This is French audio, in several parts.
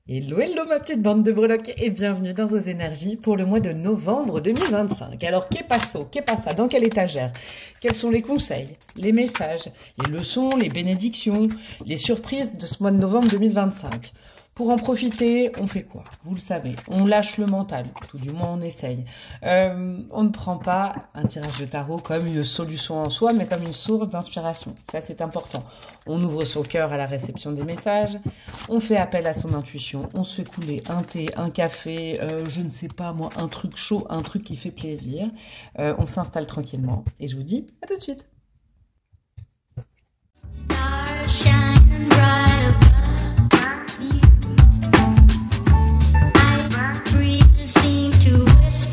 Hello, hello ma petite bande de breloques et bienvenue dans vos énergies pour le mois de novembre 2025. Alors, qu'est passo, qu'est passa, dans quelle étagère? Quels sont les conseils, les messages, les leçons, les bénédictions, les surprises de ce mois de novembre 2025? Pour en profiter, on fait quoi? Vous le savez, on lâche le mental, tout du moins on essaye. On ne prend pas un tirage de tarot comme une solution en soi, mais comme une source d'inspiration. Ça, c'est important. On ouvre son cœur à la réception des messages, on fait appel à son intuition, on se fait couler un thé, un café, je ne sais pas moi, un truc chaud, un truc qui fait plaisir. On s'installe tranquillement et je vous dis à tout de suite. Stars shining bright above me. Night breezes seem to whisper.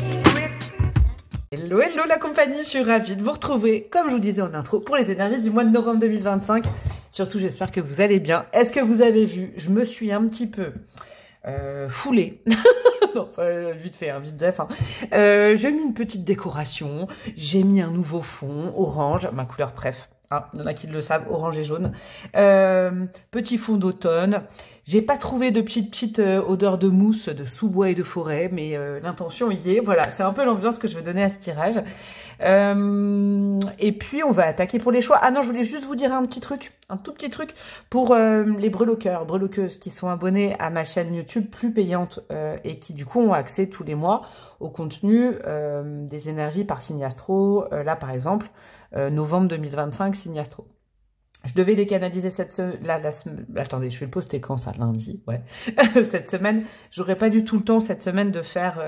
Hello, hello la compagnie, je suis ravie de vous retrouver, comme je vous disais en intro, pour les énergies du mois de novembre 2025. Surtout, j'espère que vous allez bien. Est-ce que vous avez vu, je me suis un petit peu foulée. Non, ça, vite fait, hein, vite zef. Hein. J'ai mis une petite décoration, j'ai mis un nouveau fond, orange, ma couleur préf. Ah, il y en a qui le savent, orange et jaune. Petit fond d'automne. J'ai pas trouvé de petite odeur de mousse, de sous-bois et de forêt, mais l'intention y est. Voilà, c'est un peu l'ambiance que je veux donner à ce tirage. Et puis, on va attaquer pour les choix. Ah non, je voulais juste vous dire un petit truc, un tout petit truc pour les breloqueurs, breloqueuses qui sont abonnés à ma chaîne YouTube plus payante et qui du coup ont accès tous les mois au contenu des énergies par signe astro. Là, par exemple, novembre 2025, signe astro. Je devais les canaliser cette semaine. Attendez, je vais le poster quand ça? Lundi, ouais. Cette semaine, j'aurais pas du tout le temps cette semaine de faire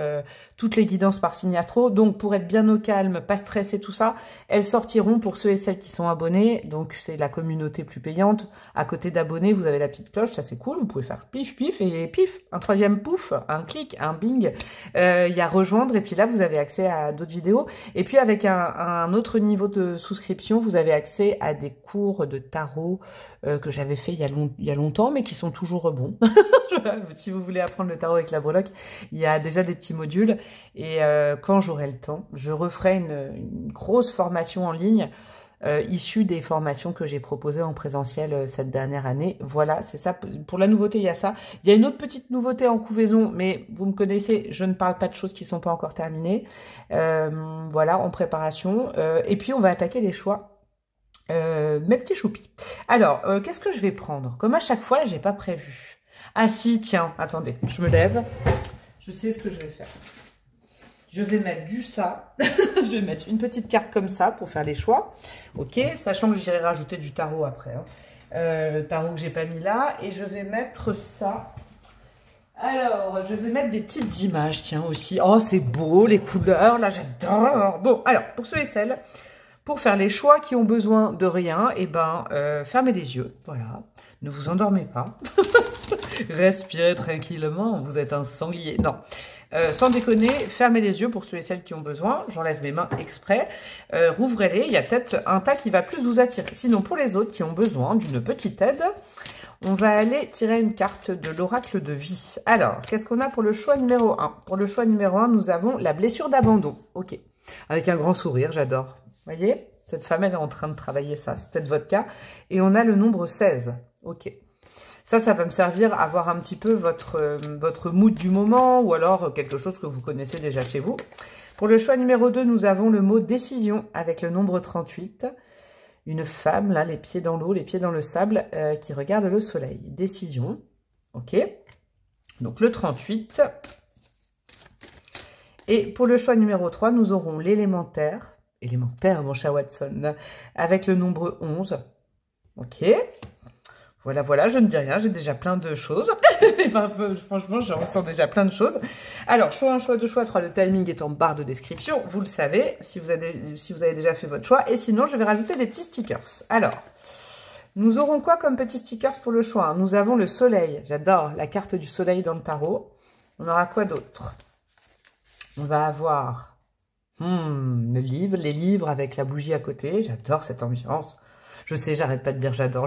toutes les guidances par signe astro. Donc, pour être bien au calme, pas stressé, tout ça, elles sortiront pour ceux et celles qui sont abonnés. Donc, c'est la communauté plus payante. À côté d'abonnés, vous avez la petite cloche, ça c'est cool. Vous pouvez faire pif, pif et pif. Un troisième pouf, un clic, un bing. Il y a rejoindre et puis là, vous avez accès à d'autres vidéos. Et puis, avec un autre niveau de souscription, vous avez accès à des cours de tarot que j'avais fait il y a longtemps, mais qui sont toujours bons. Si vous voulez apprendre le tarot avec la breloque, il y a déjà des petits modules. Et quand j'aurai le temps, je referai une grosse formation en ligne issue des formations que j'ai proposées en présentiel cette dernière année. Voilà, c'est ça. Pour la nouveauté, il y a ça. Il y a une autre petite nouveauté en couvaison, mais vous me connaissez, je ne parle pas de choses qui ne sont pas encore terminées. Voilà, en préparation. Et puis, on va attaquer les choix. Mes petits choupis. Alors, qu'est-ce que je vais prendre? Comme à chaque fois, là, j'ai pas prévu. Ah si, tiens, attendez, je me lève. Je sais ce que je vais faire. Je vais mettre du ça. Je vais mettre une petite carte comme ça pour faire les choix. Ok, sachant que j'irai rajouter du tarot après. Hein. Tarot que j'ai pas mis là. Et je vais mettre ça. Alors, je vais mettre des petites images, tiens, aussi. Oh, c'est beau, les couleurs, là, j'adore. Bon, alors, pour ceux et celles... Pour faire les choix qui ont besoin de rien, eh ben, fermez les yeux, voilà. Ne vous endormez pas. Respirez tranquillement, vous êtes un sanglier. Non, sans déconner, fermez les yeux pour ceux et celles qui ont besoin. J'enlève mes mains exprès. Rouvrez-les, il y a peut-être un tas qui va plus vous attirer. Sinon, pour les autres qui ont besoin d'une petite aide, on va aller tirer une carte de l'oracle de vie. Alors, qu'est-ce qu'on a pour le choix numéro 1? Pour le choix numéro 1, nous avons la blessure d'abandon. Ok, avec un grand sourire, j'adore. Voyez, cette femme, elle est en train de travailler ça. C'est peut-être votre cas. Et on a le nombre 16. Ok. Ça va me servir à voir un petit peu votre mood du moment ou alors quelque chose que vous connaissez déjà chez vous. Pour le choix numéro 2, nous avons le mot décision avec le nombre 38. Une femme, là, les pieds dans l'eau, les pieds dans le sable, qui regarde le soleil. Décision. Ok. Donc le 38. Et pour le choix numéro 3, nous aurons l'élémentaire. Élémentaire, mon cher Watson, avec le nombre 11. Ok. Voilà, voilà, je ne dis rien, j'ai déjà plein de choses. Franchement, je ressens déjà plein de choses. Alors, choix 1, choix 2, choix 3, le timing est en barre de description. Vous le savez, si vous avez déjà fait votre choix. Et sinon, je vais rajouter des petits stickers. Alors, nous aurons quoi comme petits stickers pour le choix? Nous avons le soleil. J'adore la carte du soleil dans le tarot. On aura quoi d'autre? On va avoir... les livres avec la bougie à côté. J'adore cette ambiance. Je sais, j'arrête pas de dire j'adore.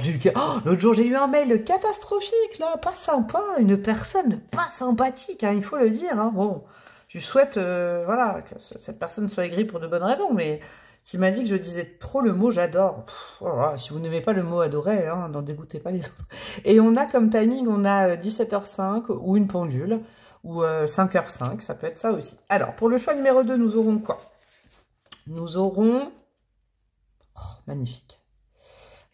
L'autre jour, j'ai eu un mail catastrophique, là, pas sympa. Une personne pas sympathique, hein, il faut le dire. Hein. Bon, je souhaite, voilà, que cette personne soit aigrie pour de bonnes raisons, mais qui m'a dit que je disais trop le mot j'adore. Oh là là, si vous n'aimez pas le mot adorer, hein, n'en dégoûtez pas les autres. Et on a comme timing, on a 17h05 ou une pendule, ou 5h05, ça peut être ça aussi. Alors, pour le choix numéro 2, nous aurons quoi? Nous aurons... Oh, magnifique.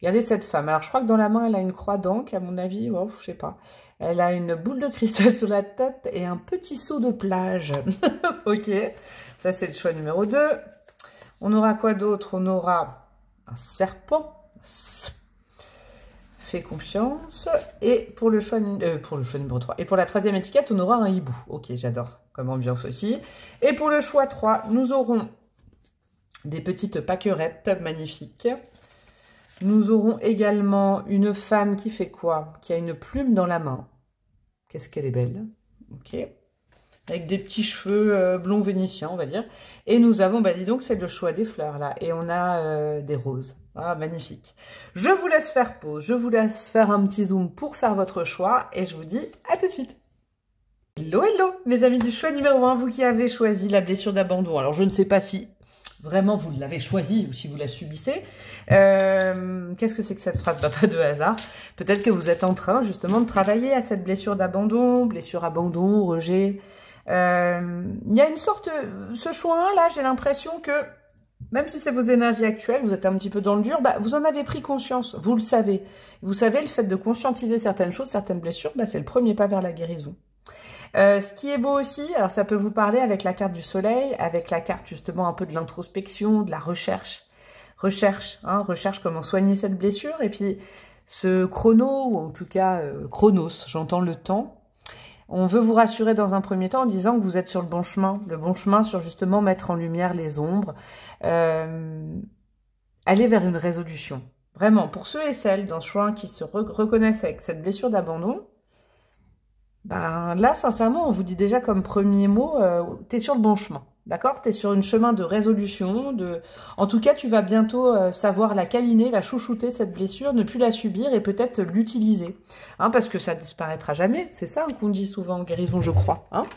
Regardez cette femme. Alors, je crois que dans la main, elle a une croix d'encre, à mon avis. Oh, je sais pas. Elle a une boule de cristal sur la tête et un petit seau de plage. Ok. Ça, c'est le choix numéro 2. On aura quoi d'autre? On aura un serpent. Fais confiance. Et pour le choix numéro 3. Et pour la troisième étiquette, on aura un hibou. Ok, j'adore. Comme ambiance aussi. Et pour le choix 3, nous aurons des petites pâquerettes magnifiques. Nous aurons également une femme qui fait quoi? Qui a une plume dans la main. Qu'est-ce qu'elle est belle. Ok. Avec des petits cheveux blonds vénitiens, on va dire. Et nous avons, bah dis donc, c'est le choix des fleurs, là. Et on a des roses. Ah, magnifique. Je vous laisse faire pause. Je vous laisse faire un petit zoom pour faire votre choix. Et je vous dis à tout de suite. Hello, hello, mes amis du choix numéro 1, vous qui avez choisi la blessure d'abandon. Alors, je ne sais pas si... vraiment, vous l'avez choisi ou si vous la subissez. Qu'est-ce que c'est que cette phrase? Bah, pas de hasard. Peut-être que vous êtes en train, justement, de travailler à cette blessure d'abandon, rejet. Il y a une sorte... Ce choix-là, j'ai l'impression que, même si c'est vos énergies actuelles, vous êtes un petit peu dans le dur, bah, vous en avez pris conscience. Vous le savez. Vous savez, le fait de conscientiser certaines choses, certaines blessures, bah, c'est le premier pas vers la guérison. Ce qui est beau aussi, alors ça peut vous parler avec la carte du soleil, avec la carte justement un peu de l'introspection, de la recherche. Recherche comment soigner cette blessure. Et puis ce chrono, ou en tout cas chronos, j'entends le temps. On veut vous rassurer dans un premier temps en disant que vous êtes sur le bon chemin sur justement mettre en lumière les ombres, aller vers une résolution. Vraiment, pour ceux et celles dans ce choix qui se reconnaissent avec cette blessure d'abandon, ben là, sincèrement, on vous dit déjà comme premier mot, tu es sur le bon chemin, d'accord? Tu es sur un chemin de résolution, en tout cas, tu vas bientôt savoir la câliner, la chouchouter, cette blessure, ne plus la subir et peut-être l'utiliser, hein, parce que ça disparaîtra jamais, c'est ça qu'on dit souvent en guérison, je crois, hein.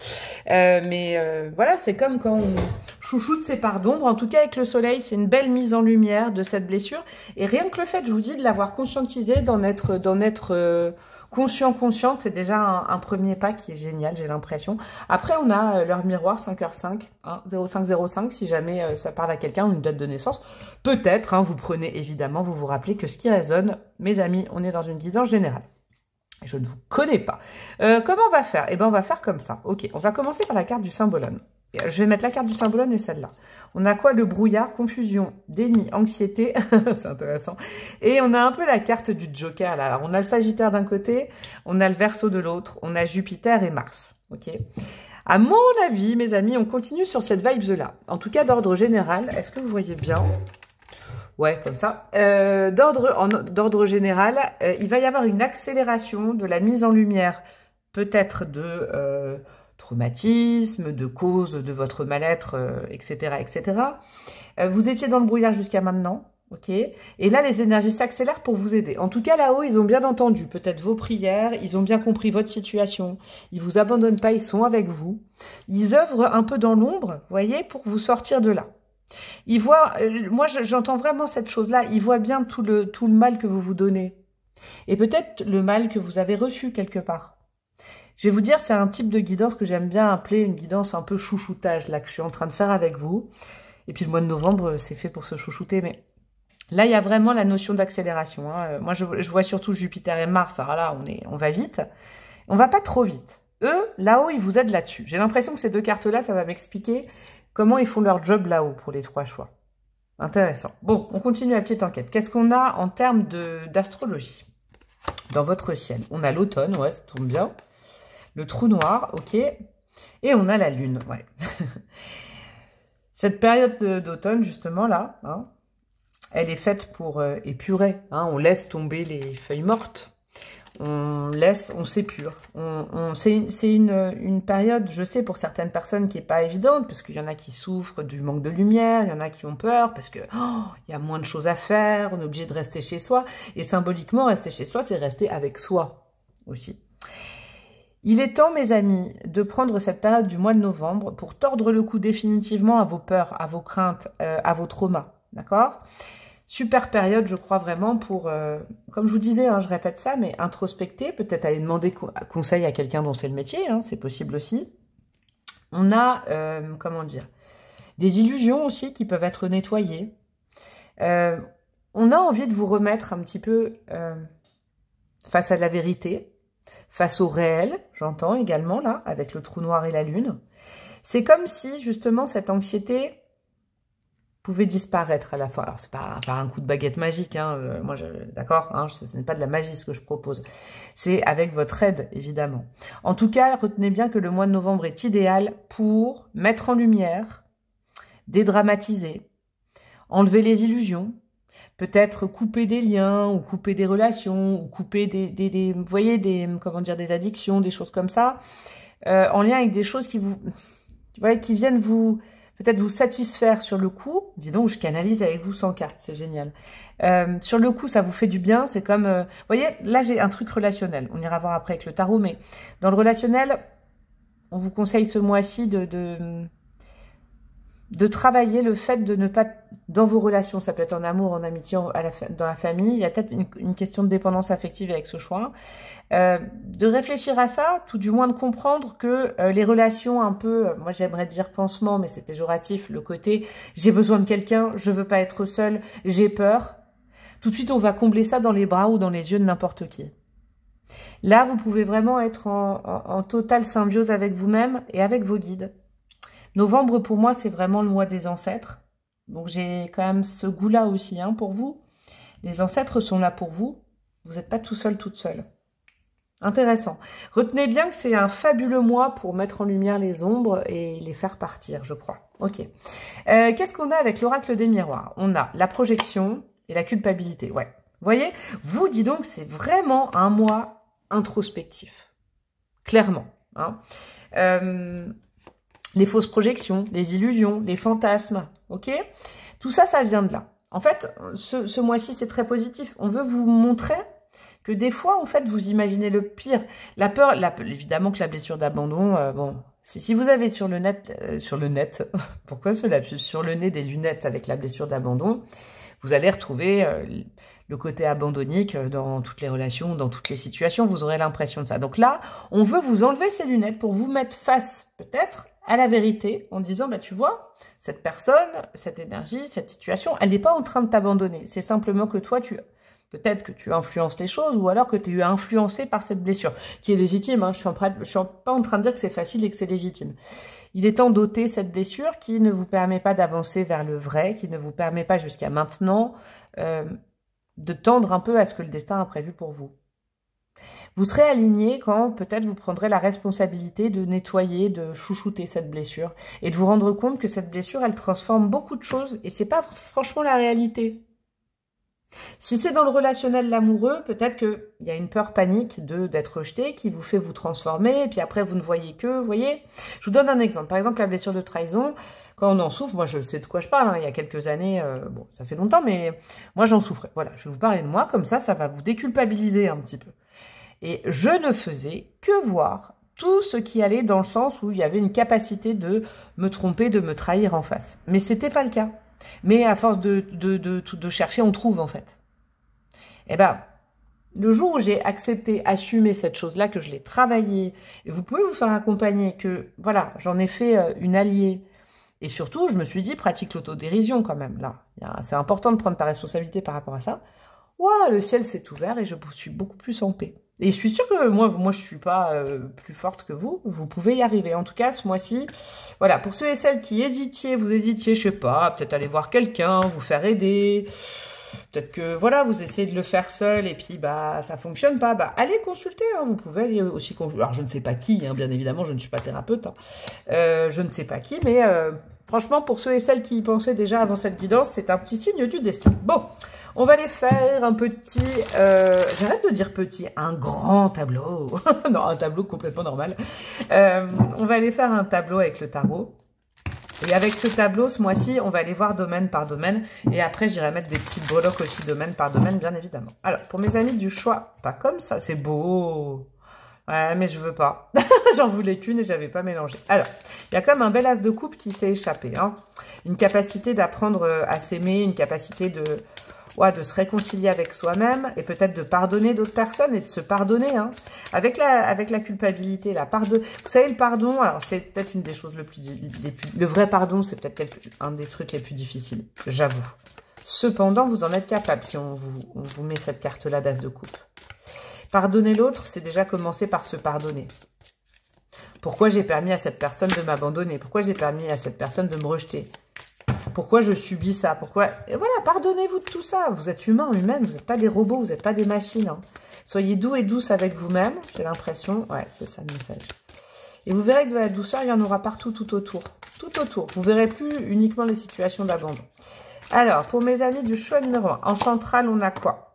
Voilà, c'est comme quand on chouchoute ses parts d'ombre, en tout cas avec le soleil, c'est une belle mise en lumière de cette blessure, et rien que le fait, je vous dis, de l'avoir conscientisé, d'en être consciente, c'est déjà un premier pas qui est génial, j'ai l'impression. Après, on a l'heure miroir, 5h05, hein, 0505, si jamais ça parle à quelqu'un, une date de naissance. Peut-être, hein, vous prenez évidemment, vous vous rappelez que ce qui résonne, mes amis, on est dans une guidance générale. Je ne vous connais pas. Comment on va faire? Eh bien, on va faire comme ça. Ok, on va commencer par la carte du symbolone. Je vais mettre la carte du symbolone et celle-là. On a quoi? Le brouillard, confusion, déni, anxiété. C'est intéressant. Et on a un peu la carte du Joker, là. Alors, on a le Sagittaire d'un côté, on a le Verseau de l'autre, on a Jupiter et Mars. Ok. À mon avis, mes amis, on continue sur cette vibe-là. En tout cas, d'ordre général, est-ce que vous voyez bien? Ouais, comme ça. D'ordre général, il va y avoir une accélération de la mise en lumière, peut-être de... traumatisme, de cause de votre mal-être, etc., etc. Vous étiez dans le brouillard jusqu'à maintenant, ok? Et là, les énergies s'accélèrent pour vous aider. En tout cas, là-haut, ils ont bien entendu peut-être vos prières, ils ont bien compris votre situation, ils vous abandonnent pas, ils sont avec vous. Ils œuvrent un peu dans l'ombre, vous voyez, pour vous sortir de là. Ils voient, moi, j'entends vraiment cette chose-là, ils voient bien tout le mal que vous vous donnez. Et peut-être le mal que vous avez reçu quelque part. Je vais vous dire, c'est un type de guidance que j'aime bien appeler une guidance un peu chouchoutage, là, que je suis en train de faire avec vous. Et puis le mois de novembre, c'est fait pour se chouchouter, mais là, il y a vraiment la notion d'accélération, hein. Moi, je vois surtout Jupiter et Mars, alors là, on va vite. On va pas trop vite. Eux, là-haut, ils vous aident là-dessus. J'ai l'impression que ces deux cartes-là, ça va m'expliquer comment ils font leur job là-haut pour les trois choix. Intéressant. Bon, on continue la petite enquête. Qu'est-ce qu'on a en termes d'astrologie dans votre ciel? On a l'automne, ouais, ça tombe bien. Le trou noir, ok. Et on a la lune, ouais. Cette période d'automne, justement, là, hein, elle est faite pour épurer. Hein, on laisse tomber les feuilles mortes. On s'épure. C'est une période, je sais, pour certaines personnes qui n'est pas évidente, parce qu'il y en a qui souffrent du manque de lumière, il y en a qui ont peur, parce que il y a moins de choses à faire, on est obligé de rester chez soi. Et symboliquement, rester chez soi, c'est rester avec soi aussi. Il est temps, mes amis, de prendre cette période du mois de novembre pour tordre le cou définitivement à vos peurs, à vos craintes, à vos traumas. d'accord? Super période, je crois vraiment pour, comme je vous disais, hein, je répète ça, mais introspecter, peut-être aller demander conseil à quelqu'un dont c'est le métier, hein, c'est possible aussi. On a, comment dire, des illusions aussi qui peuvent être nettoyées. On a envie de vous remettre un petit peu face à la vérité, face au réel, j'entends également là, avec le trou noir et la lune. C'est comme si justement cette anxiété pouvait disparaître à la fin. Alors c'est pas par un coup de baguette magique, hein, d'accord, hein, ce n'est pas de la magie ce que je propose. C'est avec votre aide évidemment. En tout cas, retenez bien que le mois de novembre est idéal pour mettre en lumière, dédramatiser, enlever les illusions, peut-être couper des liens, ou couper des relations, ou couper vous voyez, comment dire, des addictions, des choses comme ça, en lien avec des choses qui qui viennent peut-être vous satisfaire sur le coup. Dis donc, je canalise avec vous sans carte, c'est génial. Sur le coup, ça vous fait du bien, c'est comme, vous voyez, là j'ai un truc relationnel, on ira voir après avec le tarot, mais dans le relationnel, on vous conseille ce mois-ci de travailler le fait de ne pas, dans vos relations, ça peut être en amour, en amitié, dans la famille, il y a peut-être une question de dépendance affective avec ce choix, de réfléchir à ça, tout du moins de comprendre que les relations un peu, moi j'aimerais dire pansement, mais c'est péjoratif, le côté j'ai besoin de quelqu'un, je veux pas être seule, j'ai peur, tout de suite on va combler ça dans les bras ou dans les yeux de n'importe qui. Là, vous pouvez vraiment être en totale symbiose avec vous-même et avec vos guides. Novembre, pour moi, c'est vraiment le mois des ancêtres. Donc, j'ai quand même ce goût-là aussi hein, pour vous. Les ancêtres sont là pour vous. Vous n'êtes pas tout seul, toute seule. Intéressant. Retenez bien que c'est un fabuleux mois pour mettre en lumière les ombres et les faire partir, je crois. Ok. Qu'est-ce qu'on a avec l'oracle des miroirs? On a la projection et la culpabilité. Ouais. Vous voyez? Vous, dis donc, c'est vraiment un mois introspectif. Clairement. Hein. Les fausses projections, les illusions, les fantasmes, ok? Tout ça, ça vient de là. En fait, ce mois-ci, c'est très positif. On veut vous montrer que des fois, en fait, vous imaginez le pire. La peur, évidemment que la blessure d'abandon, bon, si vous avez sur le net, pourquoi ce lapsus, sur le nez des lunettes avec la blessure d'abandon, vous allez retrouver le côté abandonnique dans toutes les relations, dans toutes les situations, vous aurez l'impression de ça. Donc là, on veut vous enlever ces lunettes pour vous mettre face, peut-être, à la vérité, en disant, bah, tu vois, cette personne, cette énergie, cette situation, elle n'est pas en train de t'abandonner. C'est simplement que toi, peut-être que tu influences les choses, ou alors que tu es influencé par cette blessure, qui est légitime. Hein. Je suis pas en train de dire que c'est facile et que c'est légitime. Il est temps d'ôter cette blessure qui ne vous permet pas d'avancer vers le vrai, qui ne vous permet pas jusqu'à maintenant de tendre un peu à ce que le destin a prévu pour vous. Vous serez aligné quand peut-être vous prendrez la responsabilité de nettoyer, de chouchouter cette blessure et de vous rendre compte que cette blessure, elle transforme beaucoup de choses et c'est pas franchement la réalité. Si c'est dans le relationnel, l'amoureux, peut-être qu'il y a une peur panique d'être rejeté qui vous fait vous transformer et puis après vous ne voyez que, vous voyez. Je vous donne un exemple. Par exemple, la blessure de trahison, quand on en souffre, moi je sais de quoi je parle, hein, il y a quelques années, bon ça fait longtemps, mais moi j'en souffrais. Voilà, je vais vous parler de moi, comme ça va vous déculpabiliser un petit peu. Et je ne faisais que voir tout ce qui allait dans le sens où il y avait une capacité de me tromper, de me trahir en face. Mais c'était pas le cas. Mais à force de chercher, on trouve en fait. Eh ben, le jour où j'ai accepté, assumé cette chose-là, que je l'ai travaillée, et vous pouvez vous faire accompagner, que voilà, j'en ai fait une alliée. Et surtout, je me suis dit, pratique l'autodérision quand même. Là, c'est important de prendre ta responsabilité par rapport à ça. Ouah, le ciel s'est ouvert et je suis beaucoup plus en paix. Et je suis sûre que moi je suis pas plus forte que vous. Vous pouvez y arriver. En tout cas, ce mois-ci, voilà, pour ceux et celles qui vous hésitiez, je sais pas, peut-être aller voir quelqu'un, vous faire aider. Peut-être que, voilà, vous essayez de le faire seul et puis, bah, ça fonctionne pas. Bah, allez consulter, hein. Vous pouvez aller aussi consulter. Alors, je ne sais pas qui, hein, bien évidemment, je ne suis pas thérapeute. Hein. Je ne sais pas qui, mais franchement, pour ceux et celles qui y pensaient déjà avant cette guidance, c'est un petit signe du destin. Bon, on va aller faire un petit, j'arrête de dire petit, un grand tableau. Non, un tableau complètement normal. On va aller faire un tableau avec le tarot. Et avec ce tableau, ce mois-ci, on va aller voir domaine par domaine. Et après, j'irai mettre des petites breloques aussi, domaine par domaine, bien évidemment. Alors, pour mes amis du choix, pas comme ça, c'est beau. Ouais, mais je veux pas. J'en voulais qu'une et j'avais pas mélangé. Alors, il y a comme un bel as de coupe qui s'est échappé. Hein. Une capacité d'apprendre à s'aimer, une capacité de se réconcilier avec soi-même et peut-être de pardonner d'autres personnes et de se pardonner. Hein. Avec la culpabilité, vous savez, le pardon, alors c'est peut-être une des choses le vrai pardon, c'est peut-être un des trucs les plus difficiles, j'avoue. Cependant, vous en êtes capable si on vous met cette carte-là d'as de coupe. Pardonner l'autre, c'est déjà commencer par se pardonner. Pourquoi j'ai permis à cette personne de m'abandonner? Pourquoi j'ai permis à cette personne de me rejeter? Pourquoi je subis ça? Pourquoi? Et voilà, pardonnez-vous de tout ça. Vous êtes humain, humaine, vous n'êtes pas des robots, vous n'êtes pas des machines. Hein. Soyez doux et douce avec vous-même, j'ai l'impression. Ouais, c'est ça le message. Et vous verrez que de la douceur, il y en aura partout, tout autour. Tout autour. Vous ne verrez plus uniquement les situations d'abandon. Alors, pour mes amis du choix numéro 1, en centrale, on a quoi?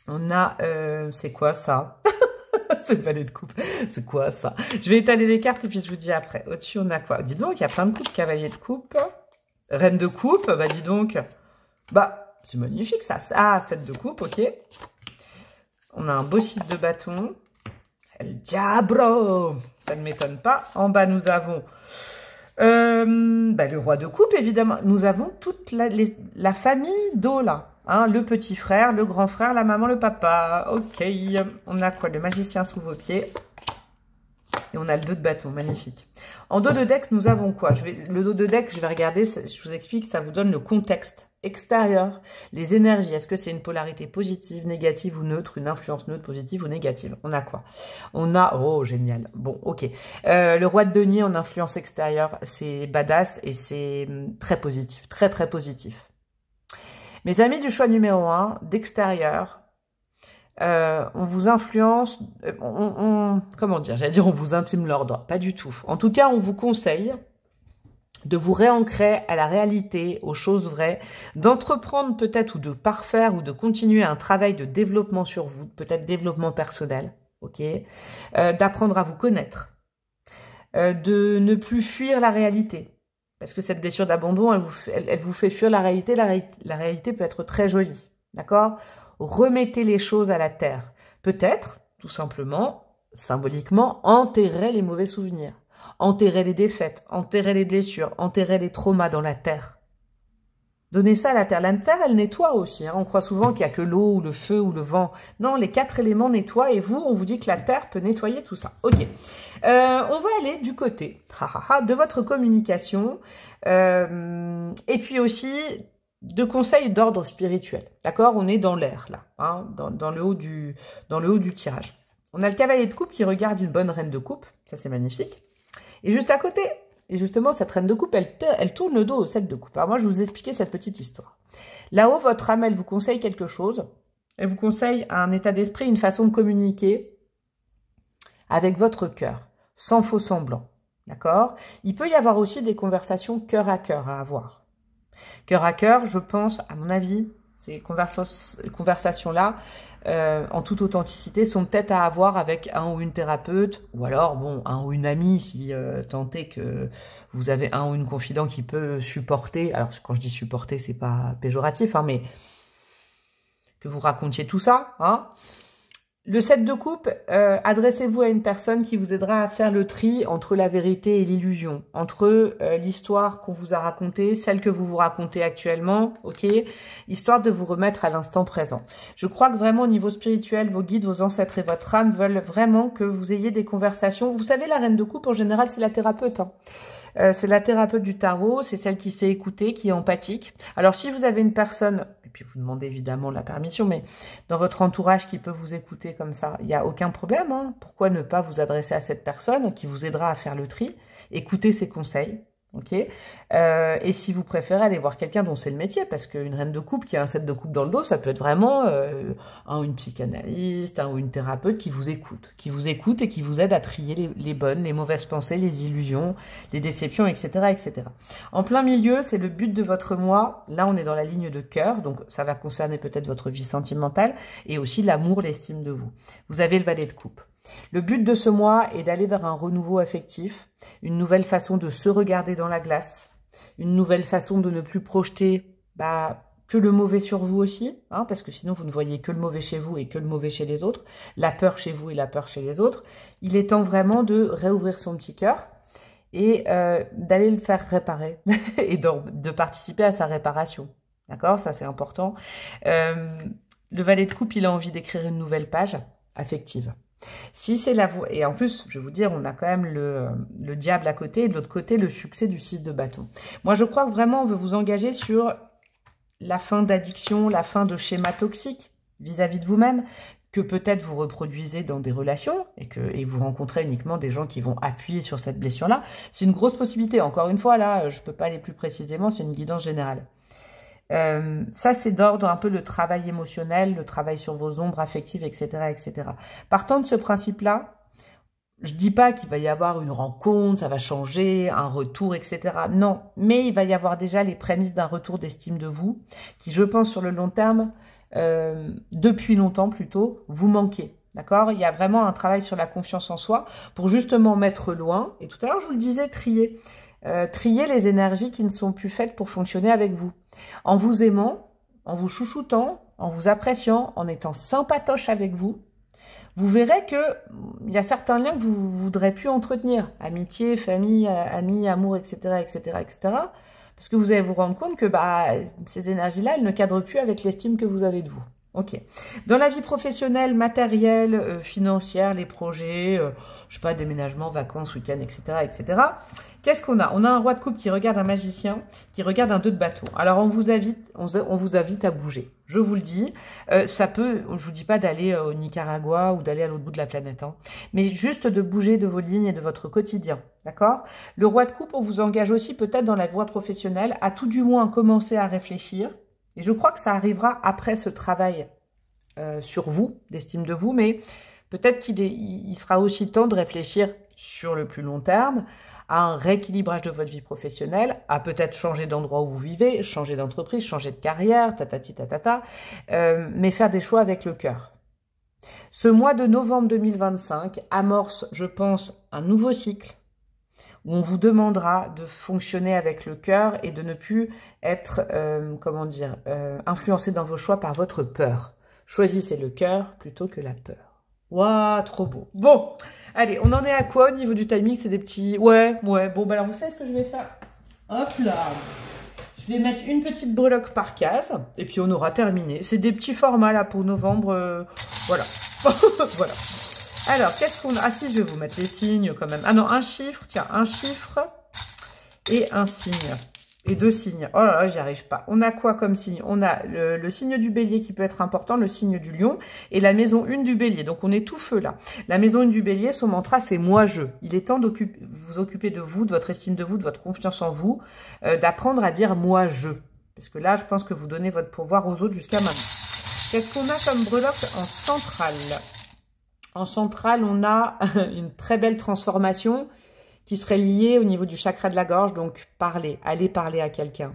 On a... c'est quoi ça? C'est le valet de coupe. C'est quoi ça? Je vais étaler les cartes et puis je vous dis après. Au-dessus, on a quoi? Dis donc, il y a plein de coupes. Cavalier de coupe. Reine de coupe. Bah, dis donc. Bah, c'est magnifique ça. Ah, 7 de coupe, ok. On a un beau 6 de bâton. El Diablo. Ça ne m'étonne pas. En bas, nous avons le roi de coupe, évidemment. Nous avons toute la famille d'eau, là. Hein, le petit frère, le grand frère, la maman, le papa. Ok. On a quoi? Le magicien sous vos pieds. Et on a le dos de bâton. Magnifique. En dos de deck, nous avons quoi? Le dos de deck, je vais regarder. Je vous explique. Ça vous donne le contexte extérieur. Les énergies. Est-ce que c'est une polarité positive, négative ou neutre? Une influence neutre, positive ou négative? On a quoi? On a... Oh, génial. Bon, ok. Le roi de denier en influence extérieure, c'est badass et c'est très positif. Très, très positif. Mes amis du choix numéro 1, d'extérieur, on vous influence, comment dire, j'allais dire on vous intime l'ordre, pas du tout. En tout cas, on vous conseille de vous réancrer à la réalité, aux choses vraies, d'entreprendre peut-être ou de parfaire ou de continuer un travail de développement sur vous, peut-être développement personnel, ok, d'apprendre à vous connaître, de ne plus fuir la réalité. Parce que cette blessure d'abandon, elle vous fait fuir la réalité. La réalité peut être très jolie. D'accord? Remettez les choses à la terre. Peut-être, tout simplement, symboliquement, enterrez les mauvais souvenirs. Enterrez les défaites, enterrez les blessures, enterrez les traumas dans la terre. Donnez ça à la terre. La terre, elle nettoie aussi. Hein. On croit souvent qu'il n'y a que l'eau, ou le feu, ou le vent. Non, les 4 éléments nettoient. Et vous, on vous dit que la terre peut nettoyer tout ça. Ok. On va aller du côté de votre communication. Et puis aussi de conseils d'ordre spirituel. D'accord? On est dans l'air, là. Hein, dans le haut du tirage. On a le cavalier de coupe qui regarde une bonne reine de coupe. Ça, c'est magnifique. Et juste à côté... Et justement, cette reine de coupe, elle tourne le dos au 7 de coupe. Alors moi, je vais vous expliquer cette petite histoire. Là-haut, votre âme, elle vous conseille quelque chose. Elle vous conseille un état d'esprit, une façon de communiquer avec votre cœur, sans faux semblant. D'accord? Il peut y avoir aussi des conversations cœur à cœur à avoir. Cœur à cœur, je pense, à mon avis, ces conversations-là, en toute authenticité, sont peut-être à avoir avec un ou une thérapeute, ou alors, bon, un ou une amie, si tant est que vous avez un ou une confident qui peut supporter, alors quand je dis supporter, c'est pas péjoratif, hein, mais que vous racontiez tout ça, hein. Le 7 de coupe, adressez-vous à une personne qui vous aidera à faire le tri entre la vérité et l'illusion, entre l'histoire qu'on vous a racontée, celle que vous vous racontez actuellement, ok, histoire de vous remettre à l'instant présent. Je crois que vraiment au niveau spirituel, vos guides, vos ancêtres et votre âme veulent vraiment que vous ayez des conversations. Vous savez, la reine de coupe, en général, c'est la thérapeute, hein. C'est la thérapeute du tarot, c'est celle qui sait écouter, qui est empathique. Alors, si vous avez une personne, et puis vous demandez évidemment la permission, mais dans votre entourage qui peut vous écouter comme ça, il n'y a aucun problème. Hein. Pourquoi ne pas vous adresser à cette personne qui vous aidera à faire le tri, écouter ses conseils, ok. Et si vous préférez aller voir quelqu'un dont c'est le métier, parce qu'une reine de coupe qui a un 7 de coupe dans le dos, ça peut être vraiment un ou une psychanalyste, un ou une thérapeute qui vous écoute et qui vous aide à trier les bonnes, les mauvaises pensées, les illusions, les déceptions, etc., etc. En plein milieu, c'est le but de votre mois. Là, on est dans la ligne de cœur, donc ça va concerner peut-être votre vie sentimentale et aussi l'amour, l'estime de vous. Vous avez le valet de coupe. Le but de ce mois est d'aller vers un renouveau affectif, une nouvelle façon de se regarder dans la glace, une nouvelle façon de ne plus projeter que le mauvais sur vous aussi, hein, parce que sinon vous ne voyez que le mauvais chez vous et que le mauvais chez les autres, la peur chez vous et la peur chez les autres. Il est temps vraiment de réouvrir son petit cœur et d'aller le faire réparer et de participer à sa réparation. D'accord? Ça, c'est important. Le valet de coupe, il a envie d'écrire une nouvelle page affective. Si c'est la voie, et en plus, je vais vous dire, on a quand même le diable à côté, et de l'autre côté, le succès du 6 de bâton. Moi, je crois que vraiment, on veut vous engager sur la fin d'addiction, la fin de schéma toxique vis-à-vis de vous-même, que peut-être vous reproduisez dans des relations, et vous rencontrez uniquement des gens qui vont appuyer sur cette blessure-là. C'est une grosse possibilité. Encore une fois, là, je ne peux pas aller plus précisément, c'est une guidance générale. Ça, c'est d'ordre un peu le travail émotionnel, le travail sur vos ombres affectives, etc., etc. Partant de ce principe-là, je dis pas qu'il va y avoir une rencontre, ça va changer, un retour, etc. Non, mais il va y avoir déjà les prémices d'un retour d'estime de vous, qui, je pense, sur le long terme, depuis longtemps plutôt, vous manquez. D'accord? Il y a vraiment un travail sur la confiance en soi pour justement mettre loin, et tout à l'heure, je vous le disais, trier. Trier les énergies qui ne sont plus faites pour fonctionner avec vous. En vous aimant, en vous chouchoutant, en vous appréciant, en étant sympatoche avec vous, vous verrez qu'il y a certains liens que vous ne voudrez plus entretenir. Amitié, famille, amis, amour, etc., etc., etc. Parce que vous allez vous rendre compte que ces énergies-là, elles ne cadrent plus avec l'estime que vous avez de vous. Ok. Dans la vie professionnelle, matérielle, financière, les projets, je sais pas, déménagement, vacances, week-end, etc., etc. Qu'est-ce qu'on a? On a un roi de coupe qui regarde un magicien, qui regarde un 2 de bâton. Alors, on vous invite à bouger. Je vous le dis, ça peut, je vous dis pas d'aller au Nicaragua ou d'aller à l'autre bout de la planète, hein, mais juste de bouger de vos lignes et de votre quotidien, d'accord? Le roi de coupe, on vous engage aussi peut-être dans la voie professionnelle à tout du moins commencer à réfléchir. Et je crois que ça arrivera après ce travail sur vous, d'estime de vous, mais peut-être qu'il sera aussi temps de réfléchir sur le plus long terme à un rééquilibrage de votre vie professionnelle, à peut-être changer d'endroit où vous vivez, changer d'entreprise, changer de carrière, tatati tatata, mais faire des choix avec le cœur. Ce mois de novembre 2025 amorce, je pense, un nouveau cycle où on vous demandera de fonctionner avec le cœur et de ne plus être, influencé dans vos choix par votre peur. Choisissez le cœur plutôt que la peur. Waouh, trop beau. Bon, allez, on en est à quoi au niveau du timing? C'est des petits... Ouais. Bon, alors vous savez ce que je vais faire? Hop là. Je vais mettre une petite breloque par case et puis on aura terminé. C'est des petits formats là pour novembre. Voilà. Voilà. Alors, qu'est-ce qu'on a? Ah si, je vais vous mettre les signes quand même. Ah non, un chiffre, tiens, un chiffre et un signe. Et 2 signes. Oh là là, j'y arrive pas. On a quoi comme signe? On a le signe du bélier qui peut être important, le signe du lion et la maison 1 du bélier. Donc, on est tout feu là. La maison 1 du bélier, son mantra, c'est « moi-je ». Il est temps de vous occuper de vous, de votre estime de vous, de votre confiance en vous, d'apprendre à dire « moi-je ». Parce que là, je pense que vous donnez votre pouvoir aux autres jusqu'à maintenant. Qu'est-ce qu'on a comme breloque en centrale? En centrale, on a une très belle transformation qui serait liée au niveau du chakra de la gorge. Donc, allez parler à quelqu'un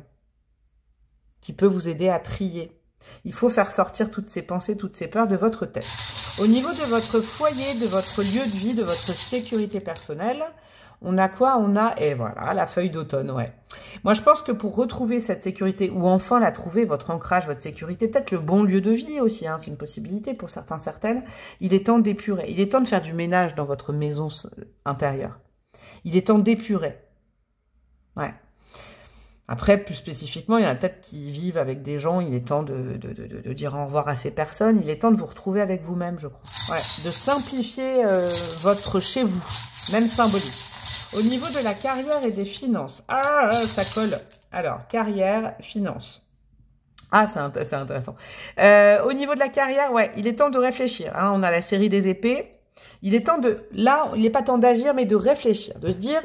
qui peut vous aider à trier. Il faut faire sortir toutes ces pensées, toutes ces peurs de votre tête. Au niveau de votre foyer, de votre lieu de vie, de votre sécurité personnelle, on a quoi? On a, et voilà, la feuille d'automne, ouais. Moi, je pense que pour retrouver cette sécurité, ou enfin la trouver, votre ancrage, votre sécurité, peut-être le bon lieu de vie aussi, hein, c'est une possibilité pour certains, certaines, il est temps d'épurer. Il est temps de faire du ménage dans votre maison intérieure. Il est temps d'épurer. Ouais. Après, plus spécifiquement, il y en a peut-être qui vivent avec des gens, il est temps de dire au revoir à ces personnes, il est temps de vous retrouver avec vous-même, je crois. Ouais. De simplifier votre chez vous, même symbolique. Au niveau de la carrière et des finances, ça colle. Alors, carrière, finances. Ah, c'est intéressant. Au niveau de la carrière, ouais, il est temps de réfléchir. Hein, on a la série des épées. Il est temps de... Là, il n'est pas temps d'agir, mais de réfléchir, de se dire...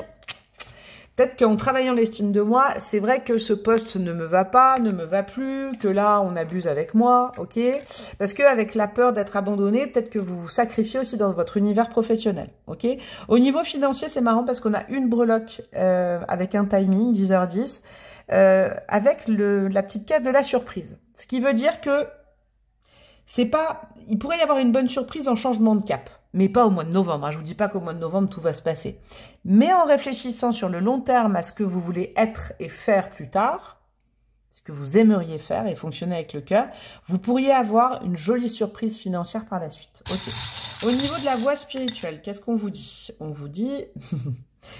Peut-être qu'en travaillant l'estime de moi, c'est vrai que ce poste ne me va pas, ne me va plus, que là, on abuse avec moi, ok? Parce qu'avec la peur d'être abandonné, peut-être que vous vous sacrifiez aussi dans votre univers professionnel, ok? Au niveau financier, c'est marrant parce qu'on a une breloque avec un timing, 10h10, avec la petite case de la surprise. Ce qui veut dire que c'est pas... Il pourrait y avoir une bonne surprise en changement de cap, mais pas au mois de novembre. Hein. Je vous dis pas qu'au mois de novembre, tout va se passer. Mais en réfléchissant sur le long terme à ce que vous voulez être et faire plus tard, ce que vous aimeriez faire et fonctionner avec le cœur, vous pourriez avoir une jolie surprise financière par la suite. Ok. Au niveau de la voie spirituelle, qu'est-ce qu'on vous dit? On vous dit,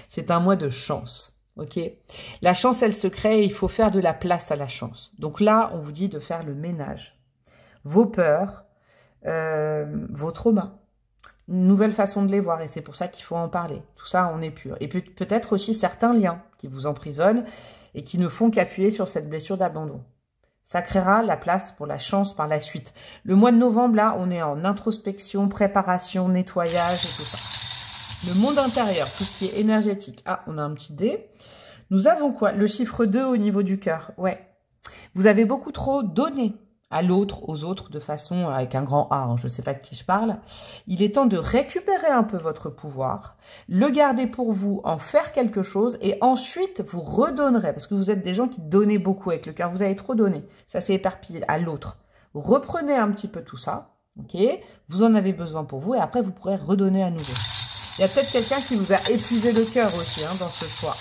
c'est un mois de chance. Ok. La chance, elle se crée et il faut faire de la place à la chance. Donc là, on vous dit de faire le ménage. Vos peurs, vos traumas. Une nouvelle façon de les voir et c'est pour ça qu'il faut en parler. Tout ça, on est pur. Et peut-être aussi certains liens qui vous emprisonnent et qui ne font qu'appuyer sur cette blessure d'abandon. Ça créera la place pour la chance par la suite. Le mois de novembre, là, on est en introspection, préparation, nettoyage et tout ça. Le monde intérieur, tout ce qui est énergétique. Ah, on a un petit dé. Nous avons quoi? Le chiffre 2 au niveau du cœur. Ouais. Vous avez beaucoup trop donné à l'autre, aux autres, de façon, avec un grand A, hein, je ne sais pas de qui je parle. Il est temps de récupérer un peu votre pouvoir, le garder pour vous, en faire quelque chose, et ensuite vous redonnerez, parce que vous êtes des gens qui donnez beaucoup avec le cœur, vous avez trop donné, ça s'est éparpillé à l'autre. Reprenez un petit peu tout ça, ok? Vous en avez besoin pour vous, et après vous pourrez redonner à nouveau. Il y a peut-être quelqu'un qui vous a épuisé le cœur aussi, hein, dans ce choix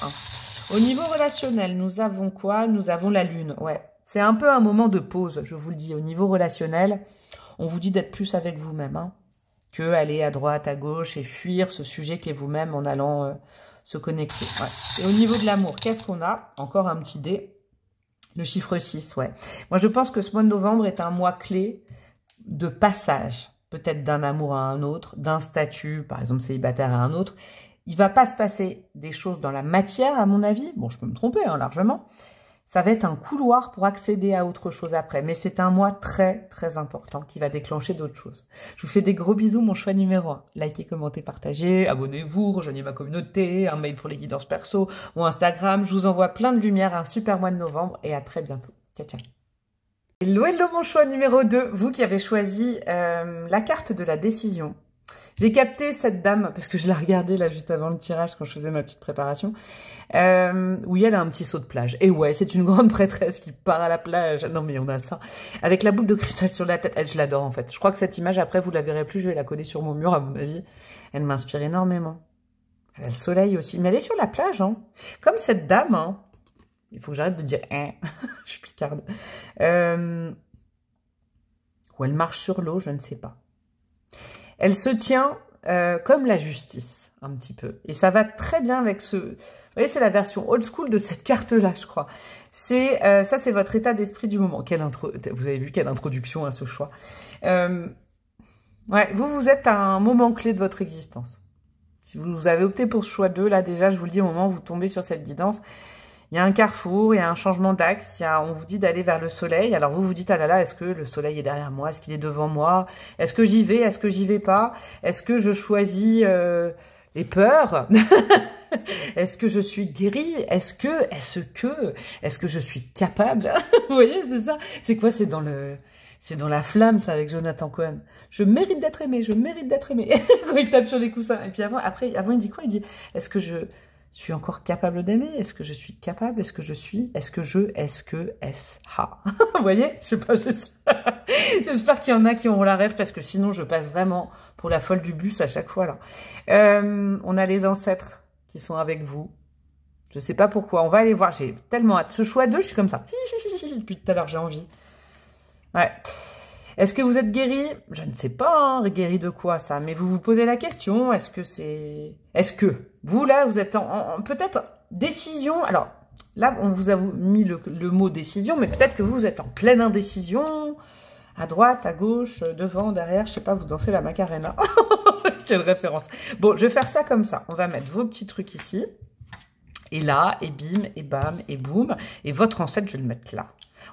1. Au niveau relationnel, nous avons quoi? Nous avons la lune, ouais. C'est un peu un moment de pause, je vous le dis. Au niveau relationnel, on vous dit d'être plus avec vous-même, hein, que aller à droite, à gauche et fuir ce sujet qui est vous-même en allant se connecter. Ouais. Et au niveau de l'amour, qu'est-ce qu'on a? Encore un petit dé. Le chiffre 6, ouais. Moi, je pense que ce mois de novembre est un mois clé de passage. Peut-être d'un amour à un autre, d'un statut, par exemple célibataire à un autre. Il ne va pas se passer des choses dans la matière, à mon avis. Bon, je peux me tromper, hein, largement. Ça va être un couloir pour accéder à autre chose après. Mais c'est un mois très, très important qui va déclencher d'autres choses. Je vous fais des gros bisous, mon choix numéro 1. Likez, commentez, partagez, abonnez-vous, rejoignez ma communauté, un mail pour les guidances perso, ou Instagram. Je vous envoie plein de lumière, un super mois de novembre et à très bientôt. Ciao, ciao. Hello, hello, mon choix numéro 2. Vous qui avez choisi la carte de la décision. J'ai capté cette dame, parce que je la regardais là juste avant le tirage quand je faisais ma petite préparation, où elle a un petit saut de plage. Et ouais, c'est une grande prêtresse qui part à la plage. Non mais on a ça. Avec la boule de cristal sur la tête. Elle, je l'adore en fait. Je crois que cette image, après, vous la verrez plus. Je vais la coller sur mon mur à mon avis. Elle m'inspire énormément. Elle a le soleil aussi. Mais elle est sur la plage, hein. Comme cette dame, hein. Il faut que j'arrête de dire hein. Je suis picarde. Ou elle marche sur l'eau, je ne sais pas. Elle se tient comme la justice, un petit peu. Et ça va très bien avec ce... Vous voyez, c'est la version old school de cette carte-là, je crois. Ça, c'est votre état d'esprit du moment. Vous avez vu quelle introduction à ce choix. Ouais, vous êtes à un moment clé de votre existence. Si vous avez opté pour ce choix 2, là, déjà, je vous le dis, au moment où vous tombez sur cette guidance, il y a un carrefour, il y a un changement d'axe, on vous dit d'aller vers le soleil. Alors vous vous dites, ah là là, est-ce que le soleil est derrière moi? Est-ce qu'il est devant moi? Est-ce que j'y vais? Est-ce que j'y vais pas? Est-ce que je choisis les peurs? Est-ce que je suis guérie? Est-ce que je suis capable? Vous voyez, c'est ça. C'est quoi? C'est dans la flamme, ça, avec Jonathan Cohen. Je mérite d'être aimé, je mérite d'être aimé. Quand il tape sur les coussins. Et puis avant, il dit quoi? Il dit, est-ce que je suis encore capable d'aimer? Est-ce que je suis capable? Est-ce que je suis? Est-ce que vous voyez? Je sais pas, j'espère qu'il y en a qui auront la rêve, parce que sinon je passe vraiment pour la folle du bus à chaque fois, là. On a les ancêtres qui sont avec vous. Je sais pas pourquoi. On va aller voir. J'ai tellement hâte. Ce choix 2, je suis comme ça. Depuis tout à l'heure, j'ai envie. Ouais. Est-ce que vous êtes guéri? Je ne sais pas, hein, guéri de quoi ça, mais vous vous posez la question, est-ce que vous là, vous êtes en peut-être décision, alors là on vous a mis le mot décision, mais peut-être que vous êtes en pleine indécision, à droite, à gauche, devant, derrière, je sais pas, vous dansez la Macarena. Quelle référence. Bon, je vais faire ça comme ça, on va mettre vos petits trucs ici, et là, et bim, et bam, et boum, et votre ancêtre, je vais le mettre là.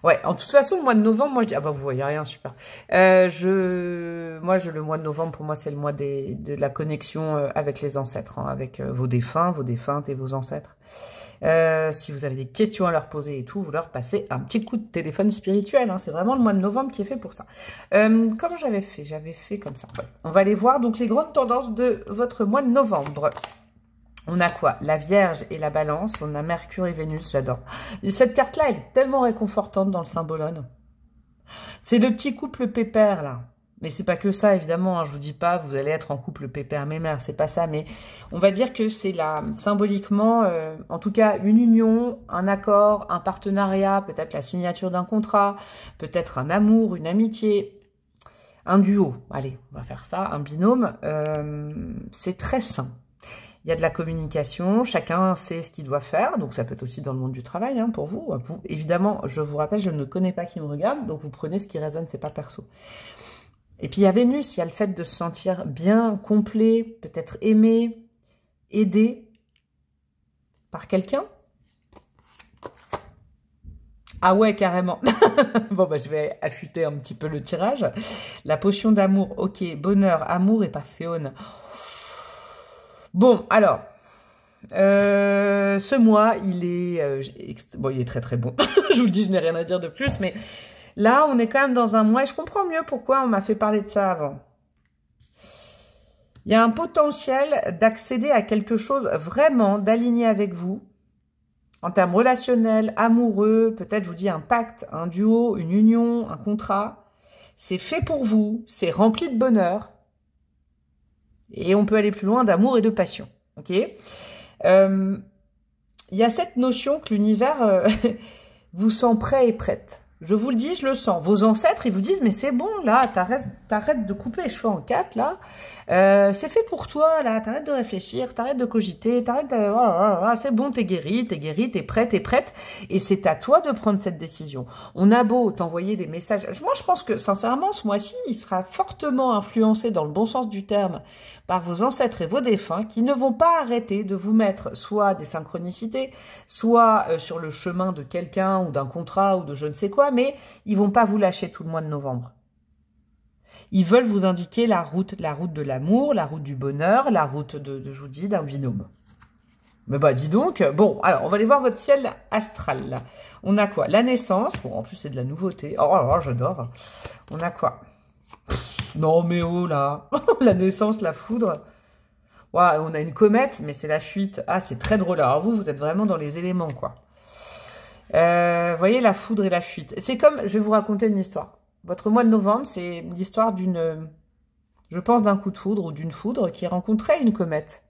Ouais, en toute façon, le mois de novembre, moi, je dis... Ah bah, vous voyez rien, super. Le mois de novembre, pour moi, c'est le mois de la connexion avec les ancêtres, hein, avec vos défunts, vos défuntes et vos ancêtres. Si vous avez des questions à leur poser et tout, vous leur passez un petit coup de téléphone spirituel. Hein, c'est vraiment le mois de novembre qui est fait pour ça. Comment j'avais fait? J'avais fait comme ça. Ouais. On va aller voir donc les grandes tendances de votre mois de novembre. On a quoi? La Vierge et la Balance. On a Mercure et Vénus, j'adore. Cette carte-là, elle est tellement réconfortante dans le symbolone. C'est le petit couple pépère, là. Mais c'est pas que ça, évidemment, hein, je vous dis pas, vous allez être en couple pépère mémère, c'est pas ça, mais on va dire que c'est là, symboliquement, en tout cas, une union, un accord, un partenariat, peut-être la signature d'un contrat, peut-être un amour, une amitié, un duo. Allez, on va faire ça, un binôme, c'est très sain. Il y a de la communication, chacun sait ce qu'il doit faire, donc ça peut être aussi dans le monde du travail, hein, pour vous. Évidemment, je vous rappelle, je ne connais pas qui me regarde, donc vous prenez ce qui résonne, c'est pas perso. Et puis il y a Vénus, il y a le fait de se sentir bien, complet, peut-être aimé, aidé par quelqu'un. Ah ouais, carrément. Bon, bah, je vais affûter un petit peu le tirage. La potion d'amour, ok, bonheur, amour et passion. Bon, alors, ce mois, il est, bon, il est très très bon. Je vous le dis, je n'ai rien à dire de plus, mais là, on est quand même dans un mois, et je comprends mieux pourquoi on m'a fait parler de ça avant. Il y a un potentiel d'accéder à quelque chose vraiment, d'aligné avec vous, en termes relationnels, amoureux, peut-être, je vous dis, un pacte, un duo, une union, un contrat. C'est fait pour vous, c'est rempli de bonheur. Et on peut aller plus loin d'amour et de passion. Ok, il y a cette notion que l'univers vous sent prêt et prête. Je vous le dis, je le sens. Vos ancêtres, ils vous disent, mais c'est bon, là, t'arrêtes de couper les cheveux en 4, là. C'est fait pour toi, là. T'arrêtes de réfléchir, t'arrêtes de cogiter, t'arrêtes de... Oh, c'est bon, t'es guéri, t'es prêt, t'es prête. Et c'est à toi de prendre cette décision. On a beau t'envoyer des messages. Moi, je pense que, sincèrement, ce mois-ci, il sera fortement influencé, dans le bon sens du terme, par vos ancêtres et vos défunts, qui ne vont pas arrêter de vous mettre soit des synchronicités, soit sur le chemin de quelqu'un ou d'un contrat ou de je ne sais quoi, mais ils vont pas vous lâcher tout le mois de novembre. Ils veulent vous indiquer la route de l'amour, la route du bonheur, la route je vous dis, d'un binôme. Mais bah, dis donc, bon, alors, on va aller voir votre ciel astral, là. On a quoi? La naissance, bon, en plus, c'est de la nouveauté. Oh là là, j'adore. On a quoi? Non, mais oh, là. La naissance, la foudre. Ouais, on a une comète, mais c'est la fuite. Ah, c'est très drôle. Alors, vous êtes vraiment dans les éléments, quoi. Voyez, la foudre et la fuite. C'est comme, je vais vous raconter une histoire. Votre mois de novembre, c'est l'histoire d'une, je pense, d'un coup de foudre ou d'une foudre qui rencontrait une comète.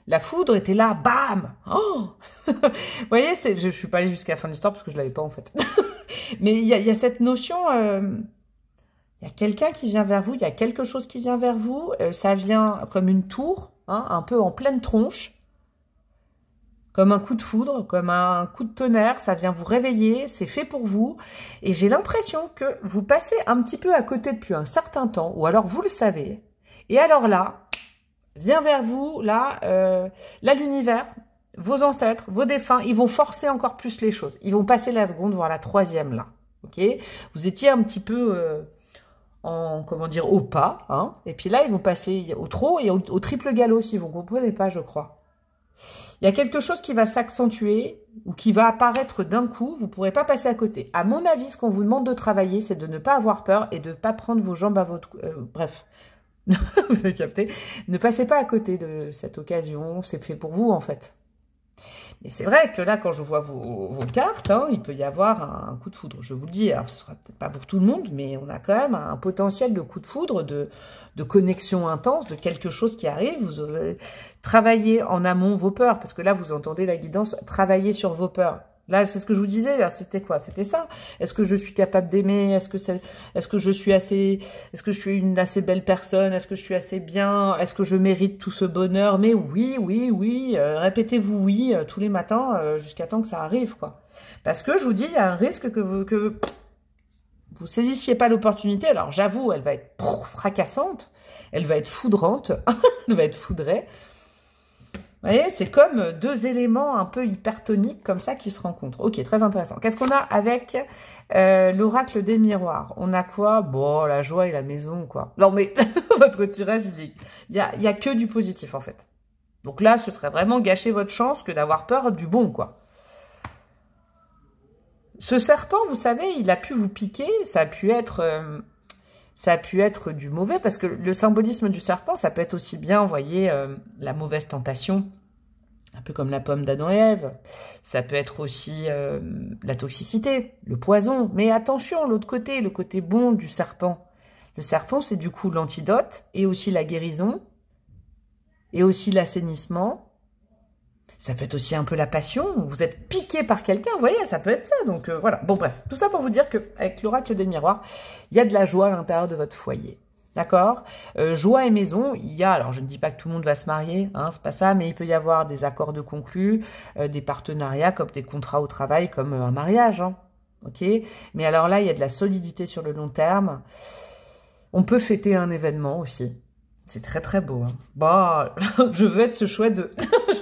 La foudre était là, bam! Oh. Vous voyez, je suis pas allée jusqu'à la fin de l'histoire parce que je l'avais pas, en fait. Mais il y a cette notion, il y a quelqu'un qui vient vers vous, il y a quelque chose qui vient vers vous, ça vient comme une tour, hein, un peu en pleine tronche, comme un coup de foudre, comme un coup de tonnerre, ça vient vous réveiller, c'est fait pour vous. Et j'ai l'impression que vous passez un petit peu à côté depuis un certain temps, ou alors vous le savez. Et alors là, vient vers vous, là l'univers, vos ancêtres, vos défunts, ils vont forcer encore plus les choses. Ils vont passer la seconde, voire la troisième, là. Ok, vous étiez un petit peu comment dire, au pas, hein. Et puis là, ils vont passer au trot et au triple galop, si vous ne comprenez pas, je crois. Il y a quelque chose qui va s'accentuer ou qui va apparaître d'un coup, vous ne pourrez pas passer à côté. À mon avis, ce qu'on vous demande de travailler, c'est de ne pas avoir peur et de ne pas prendre vos jambes à votre... bref, vous avez capté. Ne passez pas à côté de cette occasion, c'est fait pour vous en fait. Mais c'est vrai que là, quand je vois vos cartes, hein, il peut y avoir un coup de foudre. Je vous le dis, alors ce sera peut-être pas pour tout le monde, mais on a quand même un potentiel de coup de foudre, de connexion intense, de quelque chose qui arrive. Vous aurez travaillé en amont vos peurs, parce que là, vous entendez la guidance, travailler sur vos peurs. Là, c'est ce que je vous disais, c'était quoi? C'était ça. Est-ce que je suis capable d'aimer? Est-ce que je suis une assez belle personne? Est-ce que je suis assez bien? Est-ce que je mérite tout ce bonheur? Mais oui, oui, oui, répétez-vous oui tous les matins jusqu'à temps que ça arrive, quoi. Parce que je vous dis, il y a un risque que vous saisissiez pas l'opportunité. Alors, j'avoue, elle va être fracassante, elle va être foudrante, elle va être foudrée. Vous voyez, c'est comme deux éléments un peu hypertoniques comme ça qui se rencontrent. Ok, très intéressant. Qu'est-ce qu'on a avec l'oracle des miroirs? On a quoi? Bon, la joie et la maison, quoi. Non, mais votre tirage, il y a que du positif, en fait. Donc là, ce serait vraiment gâcher votre chance que d'avoir peur du bon, quoi. Ce serpent, vous savez, il a pu vous piquer, ça a pu être du mauvais, parce que le symbolisme du serpent, ça peut être aussi bien, vous voyez, la mauvaise tentation, un peu comme la pomme d'Adam et Ève. Ça peut être aussi la toxicité, le poison. Mais attention, l'autre côté, le côté bon du serpent, Le serpent, c'est du coup l'antidote et aussi la guérison et aussi l'assainissement. Ça peut être aussi un peu la passion. Vous êtes piqué par quelqu'un, vous voyez, ça peut être ça. Donc voilà. Bon, bref, tout ça pour vous dire qu'avec l'oracle des miroirs, il y a de la joie à l'intérieur de votre foyer. D'accord, joie et maison, il y a, alors je ne dis pas que tout le monde va se marier, hein, c'est pas ça, mais il peut y avoir des accords de conclus, des partenariats comme des contrats au travail, comme un mariage, hein, ok. Mais alors là, il y a de la solidité sur le long terme. On peut fêter un événement aussi. C'est très très beau. Hein. Bah, je veux être ce choix de...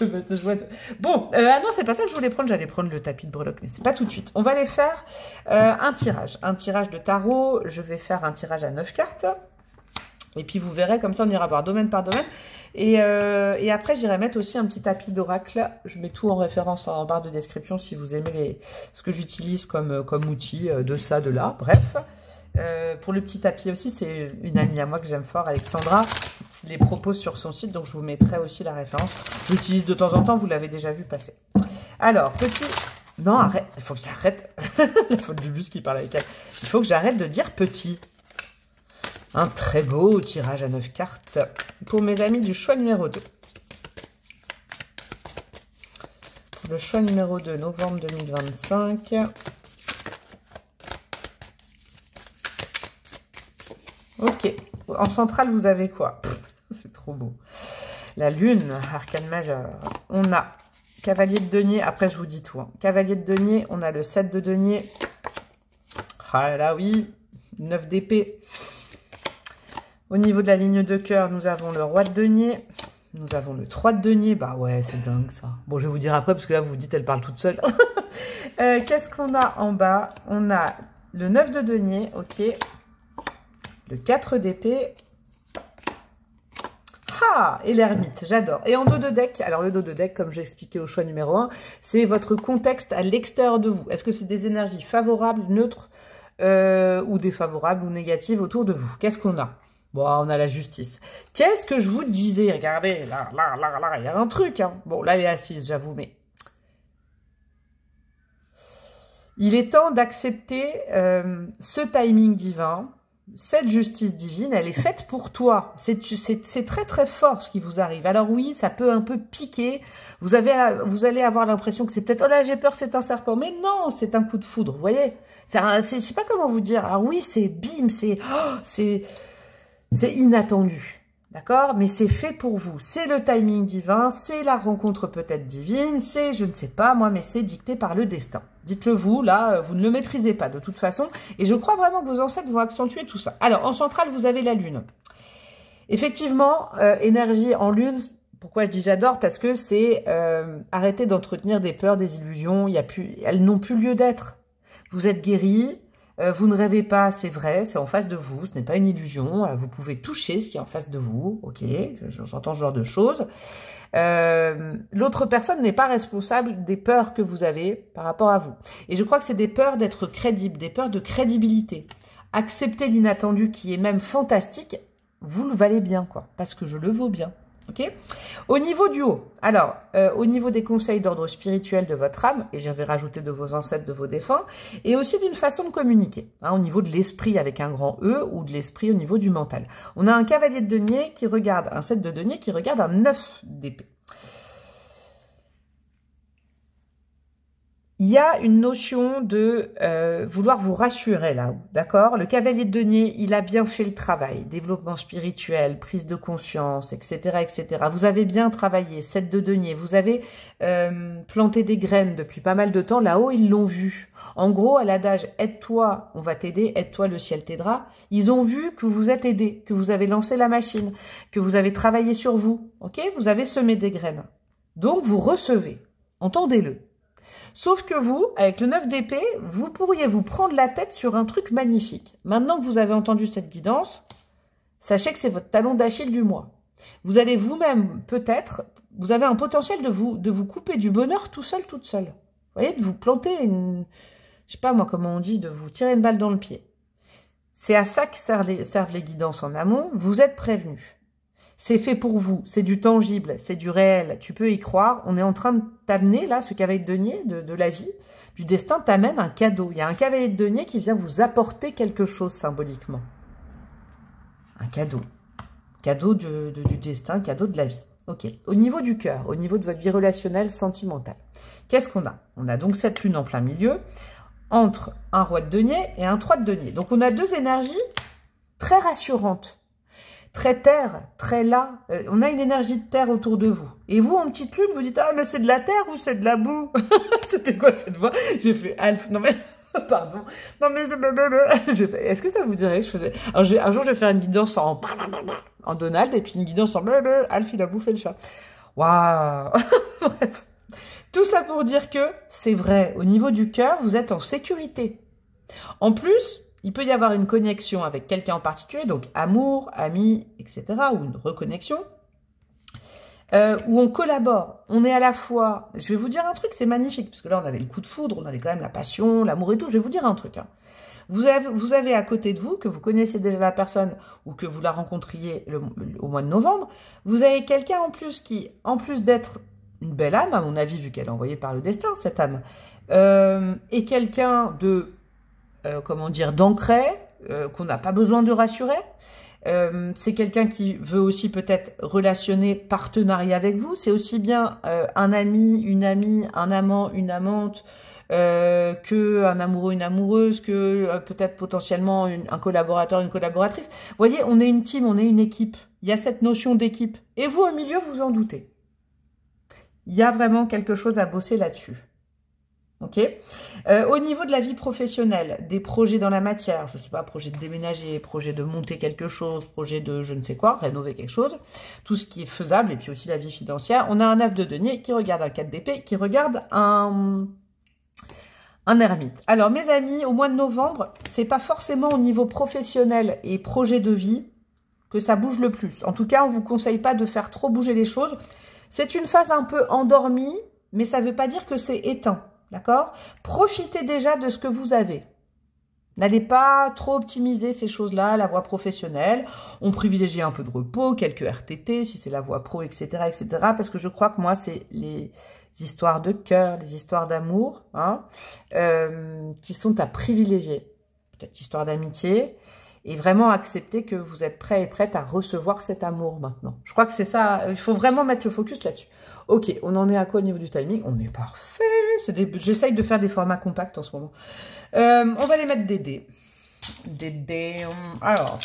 je veux être ce choix de... Bon, ah non, c'est pas ça que je voulais prendre. J'allais prendre le tapis de breloque, mais c'est pas tout de suite. On va aller faire un tirage de tarot. Je vais faire un tirage à 9 cartes. Et puis vous verrez, comme ça on ira voir domaine par domaine. Et après j'irai mettre aussi un petit tapis d'oracle. Je mets tout en référence en barre de description si vous aimez ce que j'utilise comme outil de ça, de là. Bref, pour le petit tapis aussi, c'est une amie à moi que j'aime fort, Alexandra, qui les propose sur son site. Donc je vous mettrai aussi la référence. J'utilise de temps en temps, vous l'avez déjà vu passer. Alors, petit... Non, arrête, il faut que j'arrête. La faute du bus qui parle avec elle. Il faut que j'arrête de dire petit. Un très beau tirage à 9 cartes pour mes amis du choix numéro 2. Pour le choix numéro 2, novembre 2025. Ok. En centrale, vous avez quoi? C'est trop beau. La lune, arcane majeur. On a cavalier de denier. Après, je vous dis tout. Hein. Cavalier de denier. On a le 7 de denier. Ah là, oui. 9 d'épée. Au niveau de la ligne de cœur, nous avons le roi de denier. Nous avons le 3 de denier. Bah ouais, c'est dingue ça. Bon, je vais vous dire après, parce que là, vous vous dites, elle parle toute seule. Qu'est-ce qu'on a en bas? On a le 9 de denier, ok. Le 4 d'épée. Ah, et l'ermite, j'adore. Et en dos de deck, alors le dos de deck, comme j'ai expliqué au choix numéro 1, c'est votre contexte à l'extérieur de vous. Est-ce que c'est des énergies favorables, neutres, ou défavorables, ou négatives autour de vous? Qu'est-ce qu'on a? Bon, on a la justice. Qu'est-ce que je vous disais? Regardez, là, il y a un truc. Hein. Bon, là, elle est assise, j'avoue, mais... Il est temps d'accepter ce timing divin, cette justice divine, elle est faite pour toi. C'est très, très fort ce qui vous arrive. Alors oui, ça peut un peu piquer. Vous allez avoir l'impression que c'est peut-être... Oh là, j'ai peur, c'est un serpent. Mais non, c'est un coup de foudre, vous voyez? Je sais pas comment vous dire. Alors oui, c'est bim, c'est inattendu, d'accord? Mais c'est fait pour vous. C'est le timing divin, c'est la rencontre peut-être divine, c'est, je ne sais pas moi, mais c'est dicté par le destin. Dites-le vous, là, vous ne le maîtrisez pas de toute façon. Et je crois vraiment que vos ancêtres vont accentuer tout ça. Alors, en centrale, vous avez la lune. Effectivement, énergie en lune, pourquoi je dis j'adore? Parce que c'est arrêter d'entretenir des peurs, des illusions. Elles n'ont plus lieu d'être. Vous êtes guéris. Vous ne rêvez pas, c'est vrai, c'est en face de vous, ce n'est pas une illusion, vous pouvez toucher ce qui est en face de vous, ok, j'entends ce genre de choses. L'autre personne n'est pas responsable des peurs que vous avez par rapport à vous. Et je crois que c'est des peurs d'être crédible, des peurs de crédibilité. Accepter l'inattendu qui est même fantastique, vous le valez bien, quoi, parce que je le vaux bien. Ok. Au niveau du haut, alors, au niveau des conseils d'ordre spirituel de votre âme, et j'avais rajouté de vos ancêtres, de vos défunts, et aussi d'une façon de communiquer, hein, au niveau de l'esprit avec un grand E, ou de l'esprit au niveau du mental. On a un cavalier de denier qui regarde, un 7 de denier qui regarde un 9 d'épée. Il y a une notion de vouloir vous rassurer là-haut, d'accord? Le cavalier de denier, il a bien fait le travail, développement spirituel, prise de conscience, etc., etc. Vous avez bien travaillé, 7 de denier, vous avez planté des graines depuis pas mal de temps, là-haut, ils l'ont vu. En gros, à l'adage « aide-toi, on va t'aider, aide-toi, le ciel t'aidera », ils ont vu que vous êtes aidé, que vous avez lancé la machine, que vous avez travaillé sur vous, ok? Vous avez semé des graines. Donc, vous recevez, entendez-le. Sauf que vous, avec le 9 d'épée, vous pourriez vous prendre la tête sur un truc magnifique. Maintenant que vous avez entendu cette guidance, sachez que c'est votre talon d'Achille du mois. Vous allez vous-même, peut-être, vous avez un potentiel de vous couper du bonheur tout seul, toute seule. Vous voyez, de vous planter une... Je sais pas moi comment on dit, de vous tirer une balle dans le pied. C'est à ça que servent les guidances en amont. Vous êtes prévenus. C'est fait pour vous, c'est du tangible, c'est du réel, tu peux y croire. On est en train de t'amener, là, ce cavalier de denier de la vie, du destin t'amène un cadeau. Il y a un cavalier de denier qui vient vous apporter quelque chose symboliquement. un cadeau. Cadeau du destin, cadeau de la vie. Ok. Au niveau du cœur, au niveau de votre vie relationnelle, sentimentale, qu'est-ce qu'on a? On a donc cette lune en plein milieu, entre un roi de denier et un 3 de denier. Donc, on a deux énergies très rassurantes, très terre, très là. On a une énergie de terre autour de vous. Et vous, en petite lune, vous dites, ah, mais c'est de la terre ou c'est de la boue? C'était quoi cette voix? J'ai fait Alf. Non, mais... Pardon. Non, mais est-ce que ça vous dirait que je faisais... Alors, un jour, je vais faire une guidance en Donald et puis une guidance en Alf, il a bouffé le chat. Waouh. Bref. Tout ça pour dire que c'est vrai. Au niveau du cœur, vous êtes en sécurité. En plus, il peut y avoir une connexion avec quelqu'un en particulier, donc amour, ami, etc. ou une reconnexion. Où on collabore, on est à la fois, je vais vous dire un truc, c'est magnifique, parce que là on avait le coup de foudre, on avait quand même la passion, l'amour et tout, je vais vous dire un truc. Hein. Vous avez à côté de vous, que vous connaissiez déjà la personne, ou que vous la rencontriez au mois de novembre, vous avez quelqu'un en plus qui, en plus d'être une belle âme, à mon avis, vu qu'elle est envoyée par le destin, cette âme, est quelqu'un de, comment dire, d'ancré, qu'on n'a pas besoin de rassurer. C'est quelqu'un qui veut aussi peut-être relationner partenariat avec vous. C'est aussi bien un ami, une amie, un amant, une amante, que un amoureux, une amoureuse, que peut-être potentiellement un collaborateur, une collaboratrice. Vous voyez, on est une team, on est une équipe. Il y a cette notion d'équipe. Et vous, au milieu, vous en doutez. Il y a vraiment quelque chose à bosser là-dessus. Ok. Au niveau de la vie professionnelle, des projets dans la matière, je ne sais pas, projet de déménager, projet de monter quelque chose, projet de je ne sais quoi, rénover quelque chose, tout ce qui est faisable, et puis aussi la vie financière. On a un 9 de denier qui regarde un 4 d'épée, qui regarde un ermite. Alors mes amis, au mois de novembre, c'est pas forcément au niveau professionnel et projet de vie que ça bouge le plus. En tout cas, on ne vous conseille pas de faire trop bouger les choses. C'est une phase un peu endormie, mais ça ne veut pas dire que c'est éteint. D'accord? Profitez déjà de ce que vous avez. N'allez pas trop optimiser ces choses-là, la voie professionnelle. On privilégie un peu de repos, quelques RTT, si c'est la voie pro, etc., etc. Parce que je crois que moi, c'est les histoires de cœur, les histoires d'amour, hein, qui sont à privilégier. Peut-être histoire d'amitié. Et vraiment accepter que vous êtes prêt et prête à recevoir cet amour maintenant. Je crois que c'est ça, il faut vraiment mettre le focus là-dessus. Ok, on en est à quoi au niveau du timing? On est parfait. J'essaye de faire des formats compacts en ce moment. On va les mettre des dés. Des dés. Alors,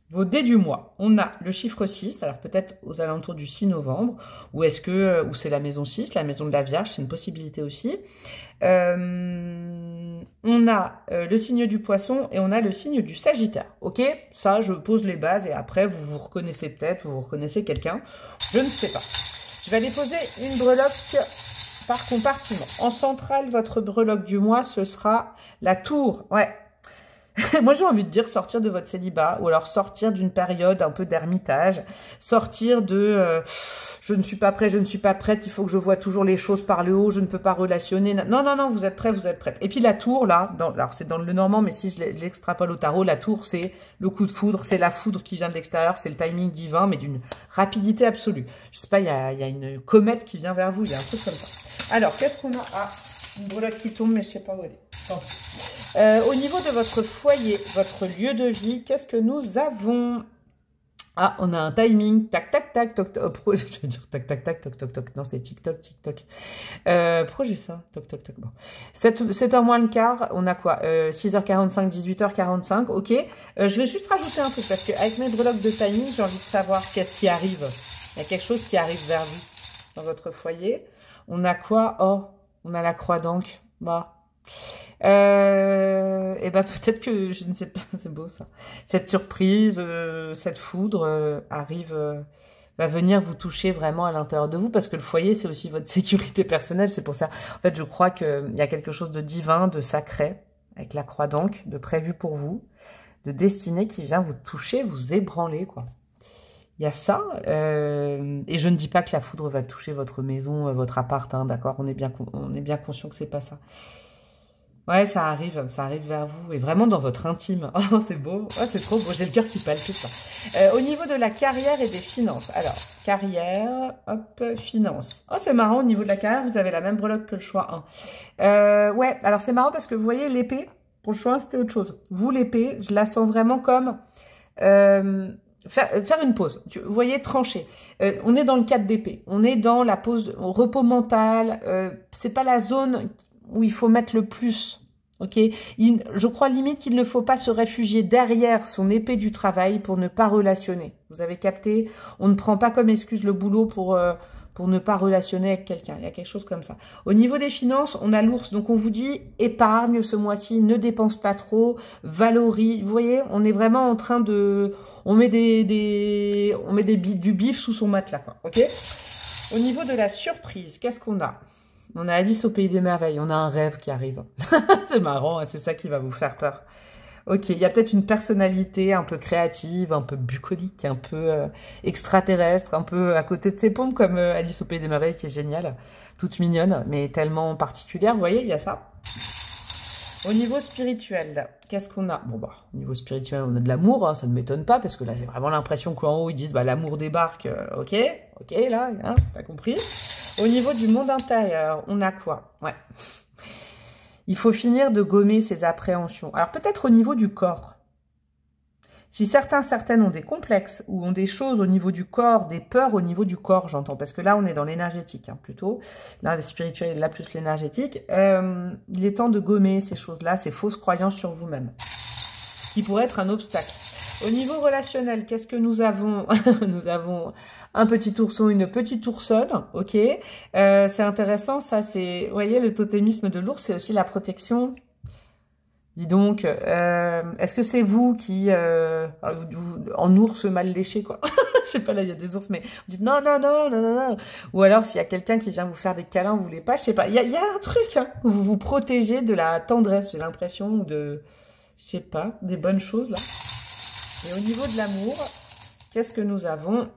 vos dés du mois. On a le chiffre 6, alors peut-être aux alentours du 6 novembre. Ou est-ce que, ou c'est la maison 6, la maison de la Vierge, c'est une possibilité aussi. On a le signe du Poisson et on a le signe du Sagittaire. Ok, ça, je pose les bases et après, vous vous reconnaissez peut-être, vous reconnaissez quelqu'un. Je ne sais pas. Je vais aller poser une breloque par compartiment. En centrale, votre breloque du mois, ce sera la tour. Ouais. Moi, j'ai envie de dire sortir de votre célibat ou alors sortir d'une période un peu d'ermitage, sortir de je ne suis pas prêt, je ne suis pas prête, il faut que je vois toujours les choses par le haut, je ne peux pas relationner. Non, non, non, vous êtes prêts, vous êtes prête. Et puis la tour, là, alors c'est dans le Normand, mais si je l'extrapole au tarot, la tour, c'est le coup de foudre, c'est la foudre qui vient de l'extérieur, c'est le timing divin, mais d'une rapidité absolue. Je sais pas, il y a une comète qui vient vers vous, il y a un truc comme ça. Alors, qu'est-ce qu'on a? Ah, une breloque qui tombe, mais je sais pas où elle est. Au niveau de votre foyer, votre lieu de vie, qu'est-ce que nous avons? Ah, on a un timing, tac, tac, tac, toc, toc. Pourquoi je vais dire tac, tac, tac, toc, toc, toc. Non, c'est TikTok, TikTok. Pourquoi j'ai ça? Toc, toc, toc. Bon. 7h moins le quart, on a quoi 6h45, 18h45, ok. Je vais juste rajouter un truc, parce qu'avec mes breloques de timing, j'ai envie de savoir qu'est-ce qui arrive. Il y a quelque chose qui arrive vers vous, dans votre foyer. On a quoi? Oh, on a la croix d'encre. Bah. Et ben peut-être que, je ne sais pas, c'est beau ça. Cette surprise, cette foudre va venir vous toucher vraiment à l'intérieur de vous parce que le foyer, c'est aussi votre sécurité personnelle. C'est pour ça, en fait, je crois qu'il y a quelque chose de divin, de sacré, avec la croix d'encre, de prévu pour vous, de destinée qui vient vous toucher, vous ébranler, quoi. Il y a ça, et je ne dis pas que la foudre va toucher votre maison, votre appart, hein, d'accord, on est bien conscient que c'est pas ça. Ouais, ça arrive vers vous, et vraiment dans votre intime. Oh, c'est beau, oh, c'est trop beau, j'ai le cœur qui palpite. Au niveau de la carrière et des finances, alors, carrière, hop, finance. Oh, c'est marrant, au niveau de la carrière, vous avez la même breloque que le choix 1. Ouais, alors c'est marrant parce que vous voyez l'épée, Pour le choix 1, c'était autre chose. Vous, l'épée, je la sens vraiment comme faire une pause. Vous voyez, trancher. On est dans le cadre d'épée. On est dans la pause, au repos mental. C'est pas la zone où il faut mettre le plus. Ok, je crois limite qu'il ne faut pas se réfugier derrière son épée du travail pour ne pas relationner. Vous avez capté? On ne prend pas comme excuse le boulot pour ne pas relationner avec quelqu'un. Il y a quelque chose comme ça. Au niveau des finances, on a l'ours. Donc, on vous dit épargne ce mois-ci, ne dépense pas trop, valorise. Vous voyez, on est vraiment en train de... On met du bif sous son matelas, quoi. Ok. Au niveau de la surprise, qu'est-ce qu'on a? On a Alice au Pays des Merveilles. On a un rêve qui arrive. C'est marrant, hein, c'est ça qui va vous faire peur. Ok, il y a peut-être une personnalité un peu créative, un peu bucolique, un peu extraterrestre, un peu à côté de ses pompes, comme Alice au Pays des Merveilles, qui est géniale, toute mignonne, mais tellement particulière. Vous voyez, il y a ça. Au niveau spirituel, qu'est-ce qu'on a? Bon, bah, au niveau spirituel, on a de l'amour, hein, ça ne m'étonne pas, parce que là, j'ai vraiment l'impression qu'en haut, ils disent, bah, l'amour débarque, ok, là, hein, t'as compris. Au niveau du monde intérieur, on a quoi? Ouais. Il faut finir de gommer ses appréhensions. Alors, peut-être au niveau du corps. Si certaines ont des complexes ou ont des choses au niveau du corps, des peurs au niveau du corps, j'entends, parce que là, on est dans l'énergétique, hein, plutôt. Là, le spirituel est là plus l'énergétique. Il est temps de gommer ces choses-là, ces fausses croyances sur vous-même, qui pourraient être un obstacle. Au niveau relationnel, qu'est-ce que nous avons? Nous avons un petit ourson, une petite oursonne, ok. C'est intéressant, ça, c'est... Vous voyez, le totémisme de l'ours, c'est aussi la protection. Dis donc, est-ce que c'est vous qui... en ours mal léché, quoi. Je sais pas, là, il y a des ours, mais vous dites non, non, non, non, non, non. Ou alors, s'il y a quelqu'un qui vient vous faire des câlins, vous voulez pas, je sais pas. Il y a un truc, hein, où vous vous protégez de la tendresse, j'ai l'impression, ou de... Je sais pas, des bonnes choses, là. Et au niveau de l'amour, qu'est-ce que nous avons?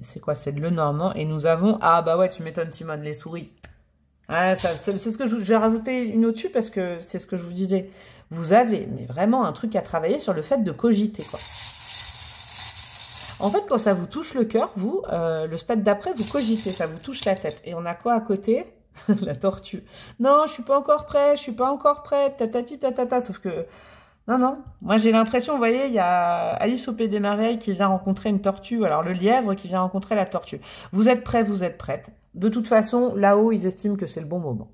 C'est quoi? C'est de le normand. Et nous avons... Ah bah ouais, tu m'étonnes Simone, les souris. Ah, c'est ce que je vais rajouter une au-dessus parce que c'est ce que je vous disais. Vous avez mais vraiment un truc à travailler sur le fait de cogiter, quoi. En fait, quand ça vous touche le cœur, vous, le stade d'après, vous cogitez, ça vous touche la tête. Et on a quoi à côté? La tortue. Non, je suis pas encore prête, je suis pas encore prête, tatati tatata. Sauf que... Non, non. Moi, j'ai l'impression, vous voyez, il y a Alice au Pays des Merveilles qui vient rencontrer une tortue. Alors, le lièvre qui vient rencontrer la tortue. Vous êtes prêts, vous êtes prêtes. De toute façon, là-haut, ils estiment que c'est le bon moment.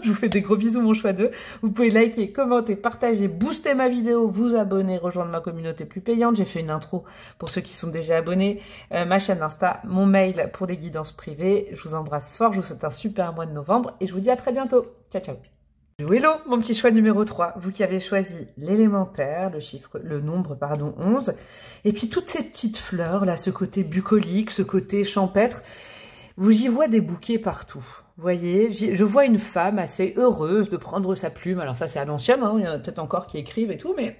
Je vous fais des gros bisous, mon choix 2. Vous pouvez liker, commenter, partager, booster ma vidéo, vous abonner, rejoindre ma communauté plus payante. J'ai fait une intro pour ceux qui sont déjà abonnés. Ma chaîne Insta, mon mail pour des guidances privées. Je vous embrasse fort. Je vous souhaite un super mois de novembre. Et je vous dis à très bientôt. Ciao, ciao. Hello, mon petit choix numéro 3, vous qui avez choisi l'élémentaire, le nombre, pardon, 11, et puis toutes ces petites fleurs, là, ce côté bucolique, ce côté champêtre, j'y vois des bouquets partout, vous voyez, je vois une femme assez heureuse de prendre sa plume, alors ça c'est à l'ancienne, hein, il y en a peut-être encore qui écrivent et tout, mais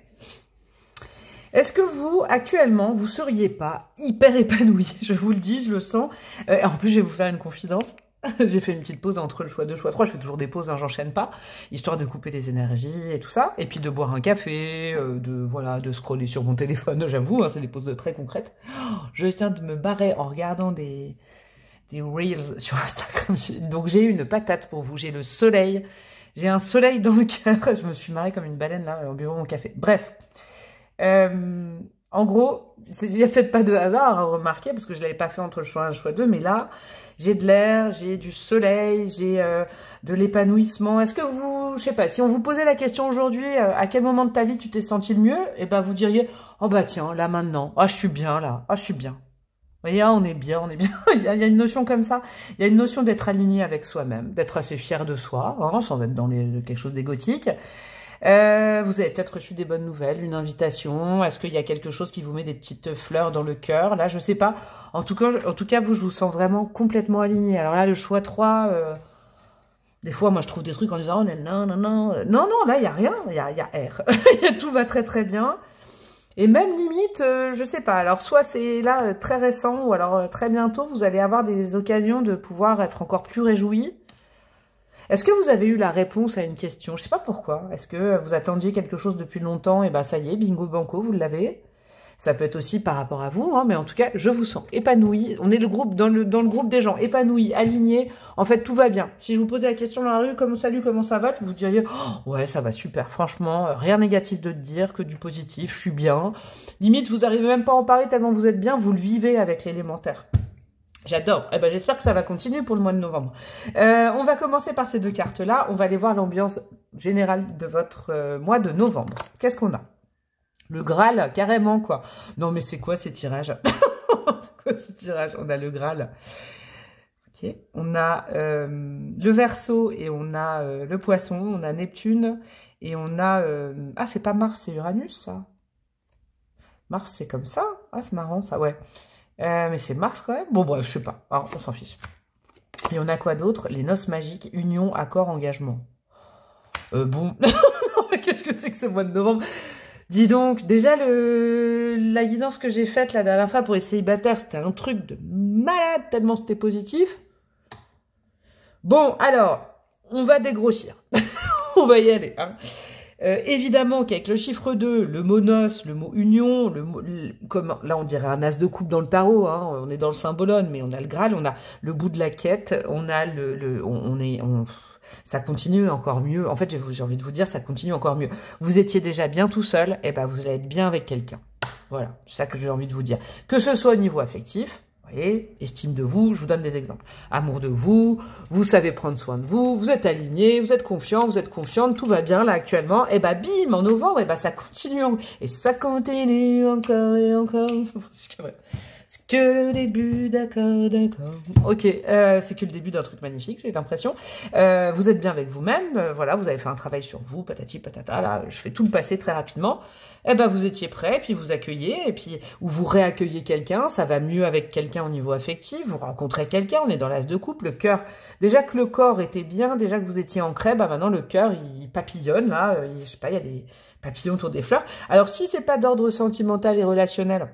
est-ce que vous, actuellement, vous seriez pas hyper épanoui? Je vous le dis, je le sens, en plus je vais vous faire une confidence. J'ai fait une petite pause entre le choix 2 et le choix 3. Je fais toujours des pauses, hein, j'enchaîne pas, histoire de couper les énergies et tout ça. Et puis de boire un café, de scroller sur mon téléphone, j'avoue, hein, c'est des pauses très concrètes. Oh, je viens de me barrer en regardant des Reels sur Instagram. Donc j'ai une patate pour vous, j'ai le soleil. J'ai un soleil dans le cœur. Je me suis marrée comme une baleine là en buvant mon café. Bref. En gros, il n'y a peut-être pas de hasard à remarquer, parce que je ne l'avais pas fait entre le choix 1 et le choix 2, mais là, j'ai de l'air, j'ai du soleil, j'ai de l'épanouissement. Est-ce que vous, je sais pas, si on vous posait la question aujourd'hui, à quel moment de ta vie tu t'es senti le mieux, et ben vous diriez, oh bah tiens, là maintenant, ah je suis bien là, ah je suis bien. Vous voyez, ah, on est bien, on est bien. il y a une notion comme ça, il y a une notion d'être aligné avec soi-même, d'être assez fier de soi, hein, sans être dans quelque chose d'égotique. Vous avez peut-être reçu des bonnes nouvelles, une invitation. Est-ce qu'il y a quelque chose qui vous met des petites fleurs dans le cœur? Là, je sais pas. En tout cas, vous, je vous sens vraiment complètement aligné. Alors là, le choix 3, des fois, moi, je trouve des trucs en disant, oh, non, non, non. Non, non, là, il n'y a rien. Il y a R. Tout va très, très bien. Et même limite, je sais pas. Alors, soit c'est là très récent, ou alors très bientôt, vous allez avoir des occasions de pouvoir être encore plus réjouis. Est-ce que vous avez eu la réponse à une question? Je sais pas pourquoi. Est-ce que vous attendiez quelque chose depuis longtemps? Et ben ça y est, bingo banco, vous l'avez. Ça peut être aussi par rapport à vous, hein, mais en tout cas, je vous sens épanoui. On est le groupe dans le groupe des gens épanouis, alignés. En fait, tout va bien. Si je vous posais la question dans la rue, salut, comment ça va? Vous diriez, oh, ouais, ça va super. Franchement, rien négatif de te dire, que du positif. Je suis bien. Limite, vous arrivez même pas à en parler tellement vous êtes bien. Vous le vivez avec l'élémentaire. J'adore. Eh ben, j'espère que ça va continuer pour le mois de novembre. On va commencer par ces deux cartes-là. On va aller voir l'ambiance générale de votre mois de novembre. Qu'est-ce qu'on a? Le Graal, carrément, quoi. Non, mais c'est quoi ces tirages? C'est quoi ces tirages? On a le Graal. Ok. On a le Verseau et on a le Poisson. On a Neptune et on a... Ah, c'est pas Mars, c'est Uranus, ça. Mars, c'est comme ça? Ah, c'est marrant, ça, ouais. Mais c'est Mars, quand même. Bon, bref, je sais pas. Alors, on s'en fiche. Et on a quoi d'autre? Les noces magiques, union, accord, engagement. Bon... Qu'est-ce que c'est que ce mois de novembre? Dis donc, déjà, la guidance que j'ai faite la dernière fois pour les célibataires, c'était un truc de malade, tellement c'était positif. Bon, alors, on va dégrossir. On va y aller. Hein. Évidemment qu'avec le chiffre 2, le mot noce, le mot union, là on dirait un as de coupe dans le tarot, hein, on est dans le symbolone, mais on a le Graal, on a le bout de la quête, on a ça continue encore mieux. En fait, j'ai envie de vous dire, ça continue encore mieux. Vous étiez déjà bien tout seul, et ben vous allez être bien avec quelqu'un. Voilà, c'est ça que j'ai envie de vous dire. Que ce soit au niveau affectif, vous voyez, estime de vous, je vous donne des exemples. Amour de vous, vous savez prendre soin de vous, vous êtes aligné, vous êtes confiant, vous êtes confiante, tout va bien là actuellement. Et ben bim, en novembre, et ben ça continue. Et ça continue encore et encore. C'est que le début, d'accord, d'accord. Ok, c'est que le début d'un truc magnifique, j'ai l'impression. Vous êtes bien avec vous-même, voilà, vous avez fait un travail sur vous, patati patata, là, je fais tout le passé très rapidement. Eh ben, vous étiez prêt, puis vous accueillez, et puis, ou vous réaccueillez quelqu'un, ça va mieux avec quelqu'un au niveau affectif, vous rencontrez quelqu'un, on est dans l'as de couple, le cœur, déjà que le corps était bien, déjà que vous étiez ancré, bah maintenant le cœur, il papillonne, là, je sais pas, il y a des papillons autour des fleurs. Alors, si c'est pas d'ordre sentimental et relationnel,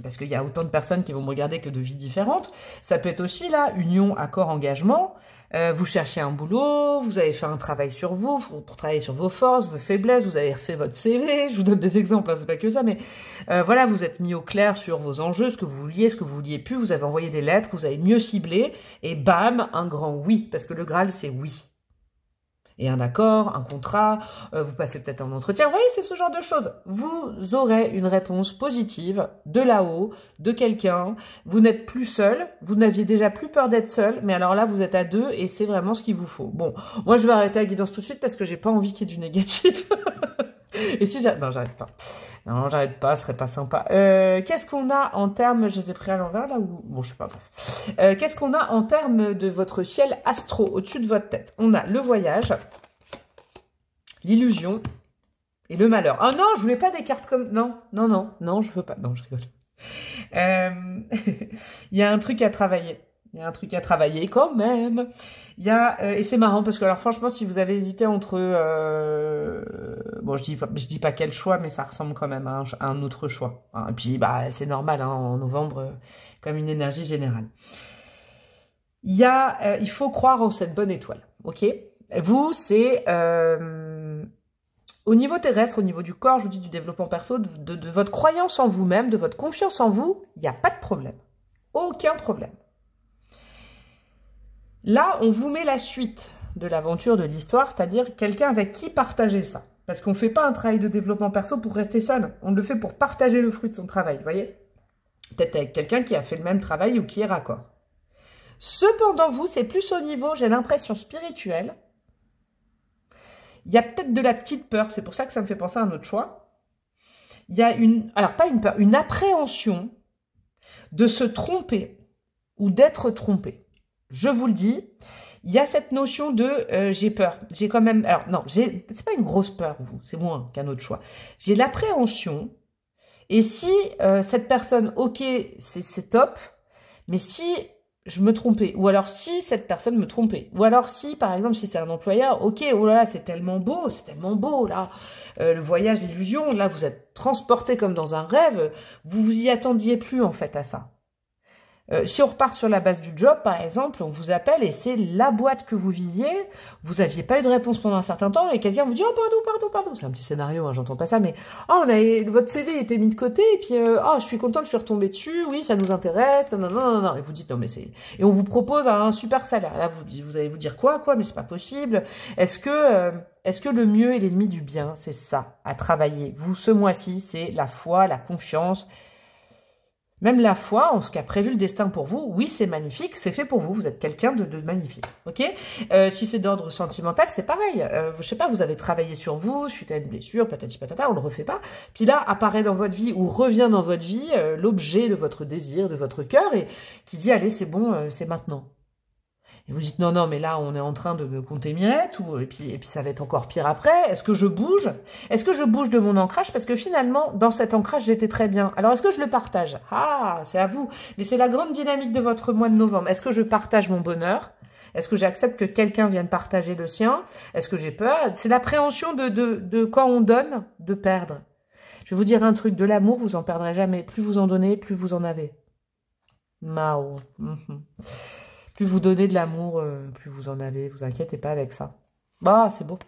parce qu'il y a autant de personnes qui vont me regarder que de vies différentes. Ça peut être aussi, là, union, accord, engagement. Vous cherchez un boulot, vous avez fait un travail sur vous, pour travailler sur vos forces, vos faiblesses, vous avez refait votre CV. Je vous donne des exemples, hein, c'est pas que ça, mais voilà, vous êtes mis au clair sur vos enjeux, ce que vous vouliez plus, vous avez envoyé des lettres, vous avez mieux ciblé, et bam, un grand oui, parce que le Graal, c'est oui. Et un accord, un contrat, vous passez peut-être un entretien. Oui, c'est ce genre de choses. Vous aurez une réponse positive de là-haut, de quelqu'un. Vous n'êtes plus seul. Vous n'aviez déjà plus peur d'être seul. Mais alors là, vous êtes à deux et c'est vraiment ce qu'il vous faut. Bon, moi, je vais arrêter la guidance tout de suite parce que j'ai pas envie qu'il y ait du négatif. Et si j'arrête... Non, j'arrête pas. Non, j'arrête pas, ce serait pas sympa. Qu'est-ce qu'on a en termes... Je les ai pris à l'envers, là, ou... Bon, je sais pas, bref. Qu'est-ce qu'on a en termes de votre ciel astro, au-dessus de votre tête? On a le voyage, l'illusion et le malheur. Oh non, je voulais pas des cartes comme... Non, je veux pas. Non, je rigole. Il y a un truc à travailler. Il y a un truc à travailler quand même. Il y a et c'est marrant parce que alors franchement si vous avez hésité entre bon je dis pas quel choix mais ça ressemble quand même à un autre choix. Hein. Et puis bah c'est normal hein, en novembre comme une énergie générale. Il y a il faut croire en cette bonne étoile. OK? Vous c'est au niveau terrestre, au niveau du corps, je vous dis du développement perso, de votre croyance en vous-même, de votre confiance en vous, il n'y a pas de problème. Aucun problème. Là, on vous met la suite de l'aventure, de l'histoire, c'est-à-dire quelqu'un avec qui partager ça. Parce qu'on ne fait pas un travail de développement perso pour rester seul. On le fait pour partager le fruit de son travail, vous voyez? Peut-être avec quelqu'un qui a fait le même travail ou qui est raccord. Cependant, vous, c'est plus au niveau, j'ai l'impression, spirituel. Il y a peut-être de la petite peur, c'est pour ça que ça me fait penser à un autre choix. Il y a alors pas une peur, une appréhension de se tromper ou d'être trompé. Je vous le dis, il y a cette notion de j'ai peur. J'ai quand même... Alors non, c'est pas une grosse peur, vous, c'est moins qu'un autre choix. J'ai l'appréhension, et si cette personne, ok, c'est top, mais si je me trompais, ou alors si cette personne me trompait, ou alors si, par exemple, si c'est un employeur, ok, oh là là, c'est tellement beau, là, le voyage, l'illusion, là, vous êtes transporté comme dans un rêve, vous vous y attendiez plus, en fait, à ça. Si on repart sur la base du job, par exemple, on vous appelle et c'est la boîte que vous visiez, vous n'aviez pas eu de réponse pendant un certain temps et quelqu'un vous dit « Oh, pardon. C'est un petit scénario, hein, j'entends pas ça, mais « Oh, votre CV était mis de côté et puis oh, je suis contente, je suis retombée dessus, oui, ça nous intéresse, non. » Et vous dites « Non, mais c'est... » Et on vous propose un super salaire. Là, vous allez vous dire « Quoi, mais c'est pas possible. Est-ce que le mieux est l'ennemi du bien ?» C'est ça, à travailler. Vous, ce mois-ci, c'est la foi, la confiance. Même la foi, en ce qu'a prévu le destin pour vous, oui, c'est magnifique, c'est fait pour vous, vous êtes quelqu'un de magnifique, ok? Si c'est d'ordre sentimental, c'est pareil, je sais pas, vous avez travaillé sur vous, suite à une blessure, patati patata, on le refait pas, puis là, apparaît dans votre vie, ou revient dans votre vie, l'objet de votre désir, de votre cœur, et qui dit, allez, c'est bon, c'est maintenant. Et vous dites, non, mais là, on est en train de me compter miette, et puis ça va être encore pire après. Est-ce que je bouge? Est-ce que je bouge de mon ancrage? Parce que finalement, dans cet ancrage, j'étais très bien. Alors, est-ce que je le partage? Ah, c'est à vous. Mais c'est la grande dynamique de votre mois de novembre. Est-ce que je partage mon bonheur? Est-ce que j'accepte que quelqu'un vienne partager le sien? Est-ce que j'ai peur? C'est l'appréhension de quand on donne, de perdre. Je vais vous dire un truc, de l'amour, vous en perdrez jamais. Plus vous en donnez, plus vous en avez. Mao. Plus vous donnez de l'amour, plus vous en avez. Vous inquiétez pas avec ça. Bah, c'est beau.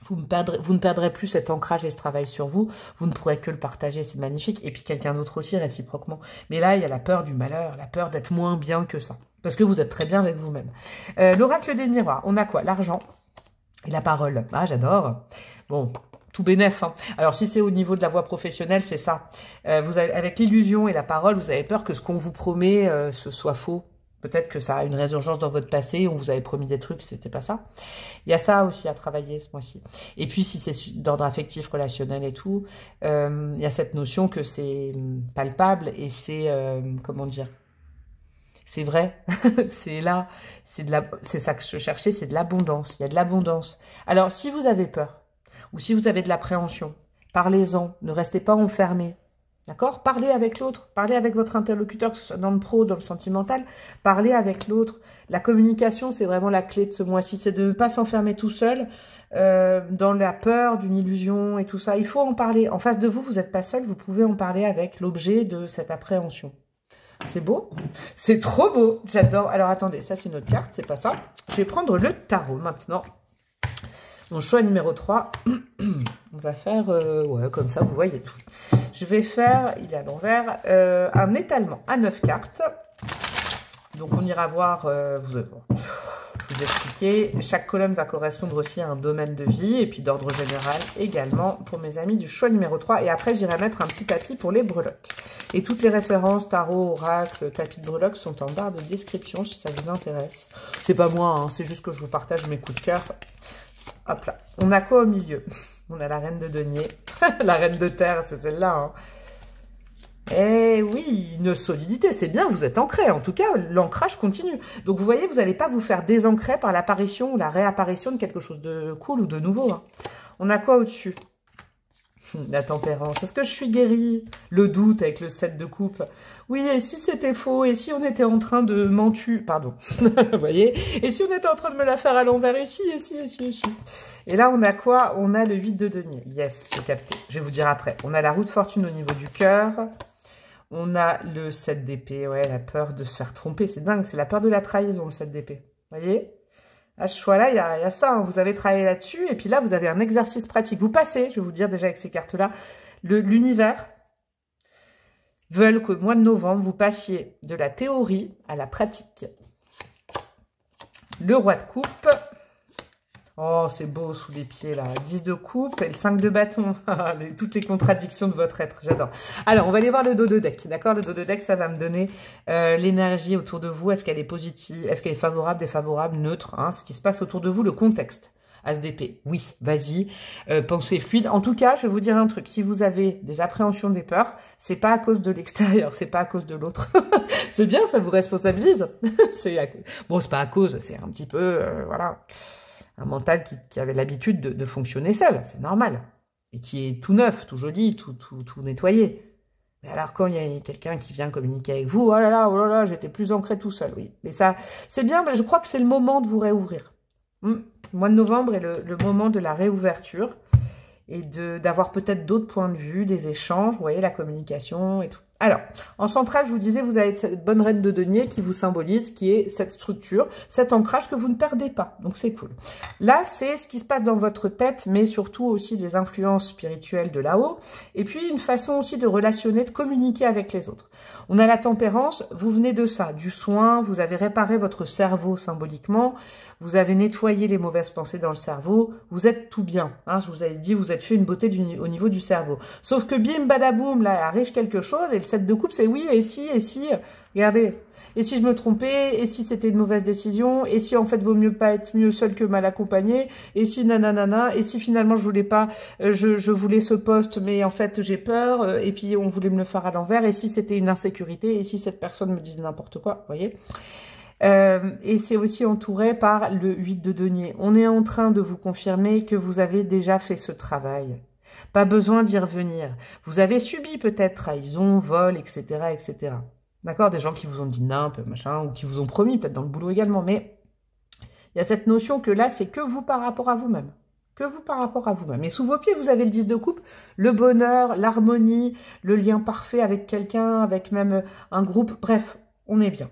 Vous ne perdrez plus cet ancrage et ce travail sur vous. Vous ne pourrez que le partager, c'est magnifique. Et puis quelqu'un d'autre aussi, réciproquement. Mais là, il y a la peur du malheur, la peur d'être moins bien que ça. Parce que vous êtes très bien avec vous-même. L'oracle des miroirs, on a quoi? L'argent et la parole. Ah, j'adore. Bon, tout bénef. Hein. Alors, si c'est au niveau de la voie professionnelle, c'est ça. Avec l'illusion et la parole, vous avez peur que ce qu'on vous promet, ce soit faux. Peut-être que ça a une résurgence dans votre passé, on vous avait promis des trucs, c'était pas ça. Il y a ça aussi à travailler ce mois-ci. Et puis, si c'est d'ordre affectif, relationnel et tout, il y a cette notion que c'est palpable et c'est, comment dire, c'est vrai, c'est là, c'est ça que je cherchais, c'est de l'abondance, il y a de l'abondance. Alors, si vous avez peur, ou si vous avez de l'appréhension, parlez-en, ne restez pas enfermés. D'accord? Parlez avec l'autre, parlez avec votre interlocuteur, que ce soit dans le pro, dans le sentimental, parlez avec l'autre. La communication, c'est vraiment la clé de ce mois-ci, c'est de ne pas s'enfermer tout seul dans la peur d'une illusion et tout ça. Il faut en parler. En face de vous, vous n'êtes pas seul, vous pouvez en parler avec l'objet de cette appréhension. C'est beau? C'est trop beau, j'adore. Alors attendez, ça c'est notre carte, c'est pas ça. Je vais prendre le tarot maintenant. Mon choix numéro 3, on va faire, ouais, comme ça, vous voyez tout. Je vais faire, il est à l'envers, un étalement à 9 cartes. Donc, on ira voir, je vais vous expliquer. Chaque colonne va correspondre aussi à un domaine de vie, et puis d'ordre général également pour mes amis du choix numéro 3. Et après, j'irai mettre un petit tapis pour les breloques. Et toutes les références, tarot, oracle, tapis de breloques sont en barre de description si ça vous intéresse. C'est pas moi, hein, c'est juste que je vous partage mes coups de cœur. Hop là, on a quoi au milieu? On a la reine de denier, la reine de terre, c'est celle-là. Hein. Eh oui, une solidité, c'est bien, vous êtes ancré. En tout cas, l'ancrage continue. Donc vous voyez, vous n'allez pas vous faire désancrer par l'apparition ou la réapparition de quelque chose de cool ou de nouveau. Hein. On a quoi au-dessus? La tempérance. Est-ce que je suis guérie? Le doute avec le 7 de coupe. Oui, et si c'était faux? Et si on était en train de mentir? Pardon. Vous voyez? Et si on était en train de me la faire à l'envers? Et si? Et là, on a quoi? On a le 8 de denier. Yes, j'ai capté. Je vais vous dire après. On a la roue de fortune au niveau du cœur. On a le 7 d'épée. Ouais, la peur de se faire tromper. C'est dingue. C'est la peur de la trahison, le 7 d'épée. Vous voyez? À ce choix-là, il y a ça, hein. Vous avez travaillé là-dessus, et puis là, vous avez un exercice pratique. Vous passez, je vais vous dire déjà avec ces cartes-là, l'univers veulent qu'au mois de novembre, vous passiez de la théorie à la pratique. Le roi de coupe. Oh, c'est beau sous les pieds, là. 10 de coupe et le 5 de bâton. Toutes les contradictions de votre être, j'adore. Alors, on va aller voir le dos de deck, d'accord? Le dos de deck, ça va me donner l'énergie autour de vous. Est-ce qu'elle est positive? Est-ce qu'elle est favorable, défavorable, neutre, hein? Ce qui se passe autour de vous, le contexte. As d'épée, oui, vas-y, pensée fluide. En tout cas, je vais vous dire un truc. Si vous avez des appréhensions, des peurs, c'est pas à cause de l'extérieur, c'est pas à cause de l'autre. C'est bien, ça vous responsabilise. Bon, c'est pas à cause, c'est un petit peu, voilà... Un mental qui avait l'habitude de fonctionner seul, c'est normal. Et qui est tout neuf, tout joli, tout nettoyé. Mais alors quand il y a quelqu'un qui vient communiquer avec vous, oh là là, j'étais plus ancré tout seul, oui. Mais ça, c'est bien, mais je crois que c'est le moment de vous réouvrir. Le mois de novembre est le moment de la réouverture et d'avoir peut-être d'autres points de vue, des échanges, vous voyez, la communication et tout. Alors, en centrale, je vous disais, vous avez cette bonne reine de denier qui vous symbolise, qui est cette structure, cet ancrage que vous ne perdez pas. Donc, c'est cool. Là, c'est ce qui se passe dans votre tête, mais surtout aussi les influences spirituelles de là-haut. Et puis, une façon aussi de relationner, de communiquer avec les autres. On a la tempérance, vous venez de ça, du soin, vous avez réparé votre cerveau symboliquement, vous avez nettoyé les mauvaises pensées dans le cerveau, vous êtes tout bien. Hein, je vous avais dit, vous êtes fait une beauté au niveau du cerveau. Sauf que bim, badaboum, là, arrive quelque chose, et le 7 de coupe, c'est oui, et si, regardez, et si je me trompais, et si c'était une mauvaise décision, et si en fait vaut mieux pas être mieux seul que mal accompagné, et si nanana, et si finalement je voulais pas, je voulais ce poste, mais en fait j'ai peur, et puis on voulait me le faire à l'envers, et si c'était une insécurité, et si cette personne me disait n'importe quoi, vous voyez. Et c'est aussi entouré par le 8 de denier. On est en train de vous confirmer que vous avez déjà fait ce travail. Pas besoin d'y revenir. Vous avez subi peut-être trahison, vol, etc., etc. D'accord? Des gens qui vous ont dit nimp, machin, ou qui vous ont promis, peut-être dans le boulot également. Mais il y a cette notion que là, c'est que vous par rapport à vous-même. Que vous par rapport à vous-même. Et sous vos pieds, vous avez le 10 de coupe, le bonheur, l'harmonie, le lien parfait avec quelqu'un, avec même un groupe. Bref, on est bien.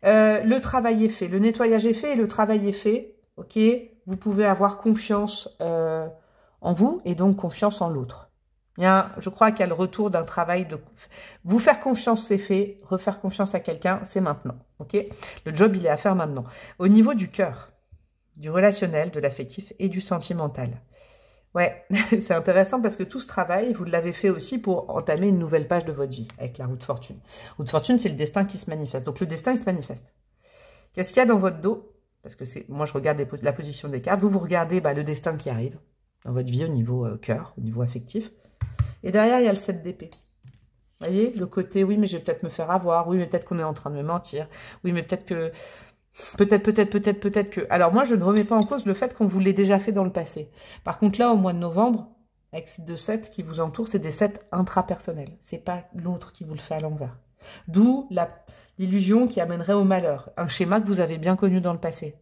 Le travail est fait, le nettoyage est fait et le travail est fait. Ok, vous pouvez avoir confiance en vous et donc confiance en l'autre. Je crois qu'il y a le retour d'un travail de... Vous faire confiance, c'est fait. Refaire confiance à quelqu'un, c'est maintenant. Ok, le job, il est à faire maintenant. Au niveau du cœur, du relationnel, de l'affectif et du sentimental. Ouais, c'est intéressant parce que tout ce travail, vous l'avez fait aussi pour entamer une nouvelle page de votre vie avec la roue de fortune. Roue de fortune, c'est le destin qui se manifeste. Donc, le destin, il se manifeste. Qu'est-ce qu'il y a dans votre dos? Parce que moi, je regarde la position des cartes. Vous regardez le destin qui arrive dans votre vie au niveau cœur, au niveau affectif. Et derrière, il y a le 7 d'épée. Vous voyez, le côté, oui, mais je vais peut-être me faire avoir. Oui, mais peut-être qu'on est en train de me mentir. Oui, mais peut-être que... Peut-être que... Alors moi, je ne remets pas en cause le fait qu'on vous l'ait déjà fait dans le passé. Par contre, là, au mois de novembre, avec ces 2 7 qui vous entourent, c'est des 7 intrapersonnels. C'est pas l'autre qui vous le fait à l'envers. D'où l'illusion qui amènerait au malheur. Un schéma que vous avez bien connu dans le passé.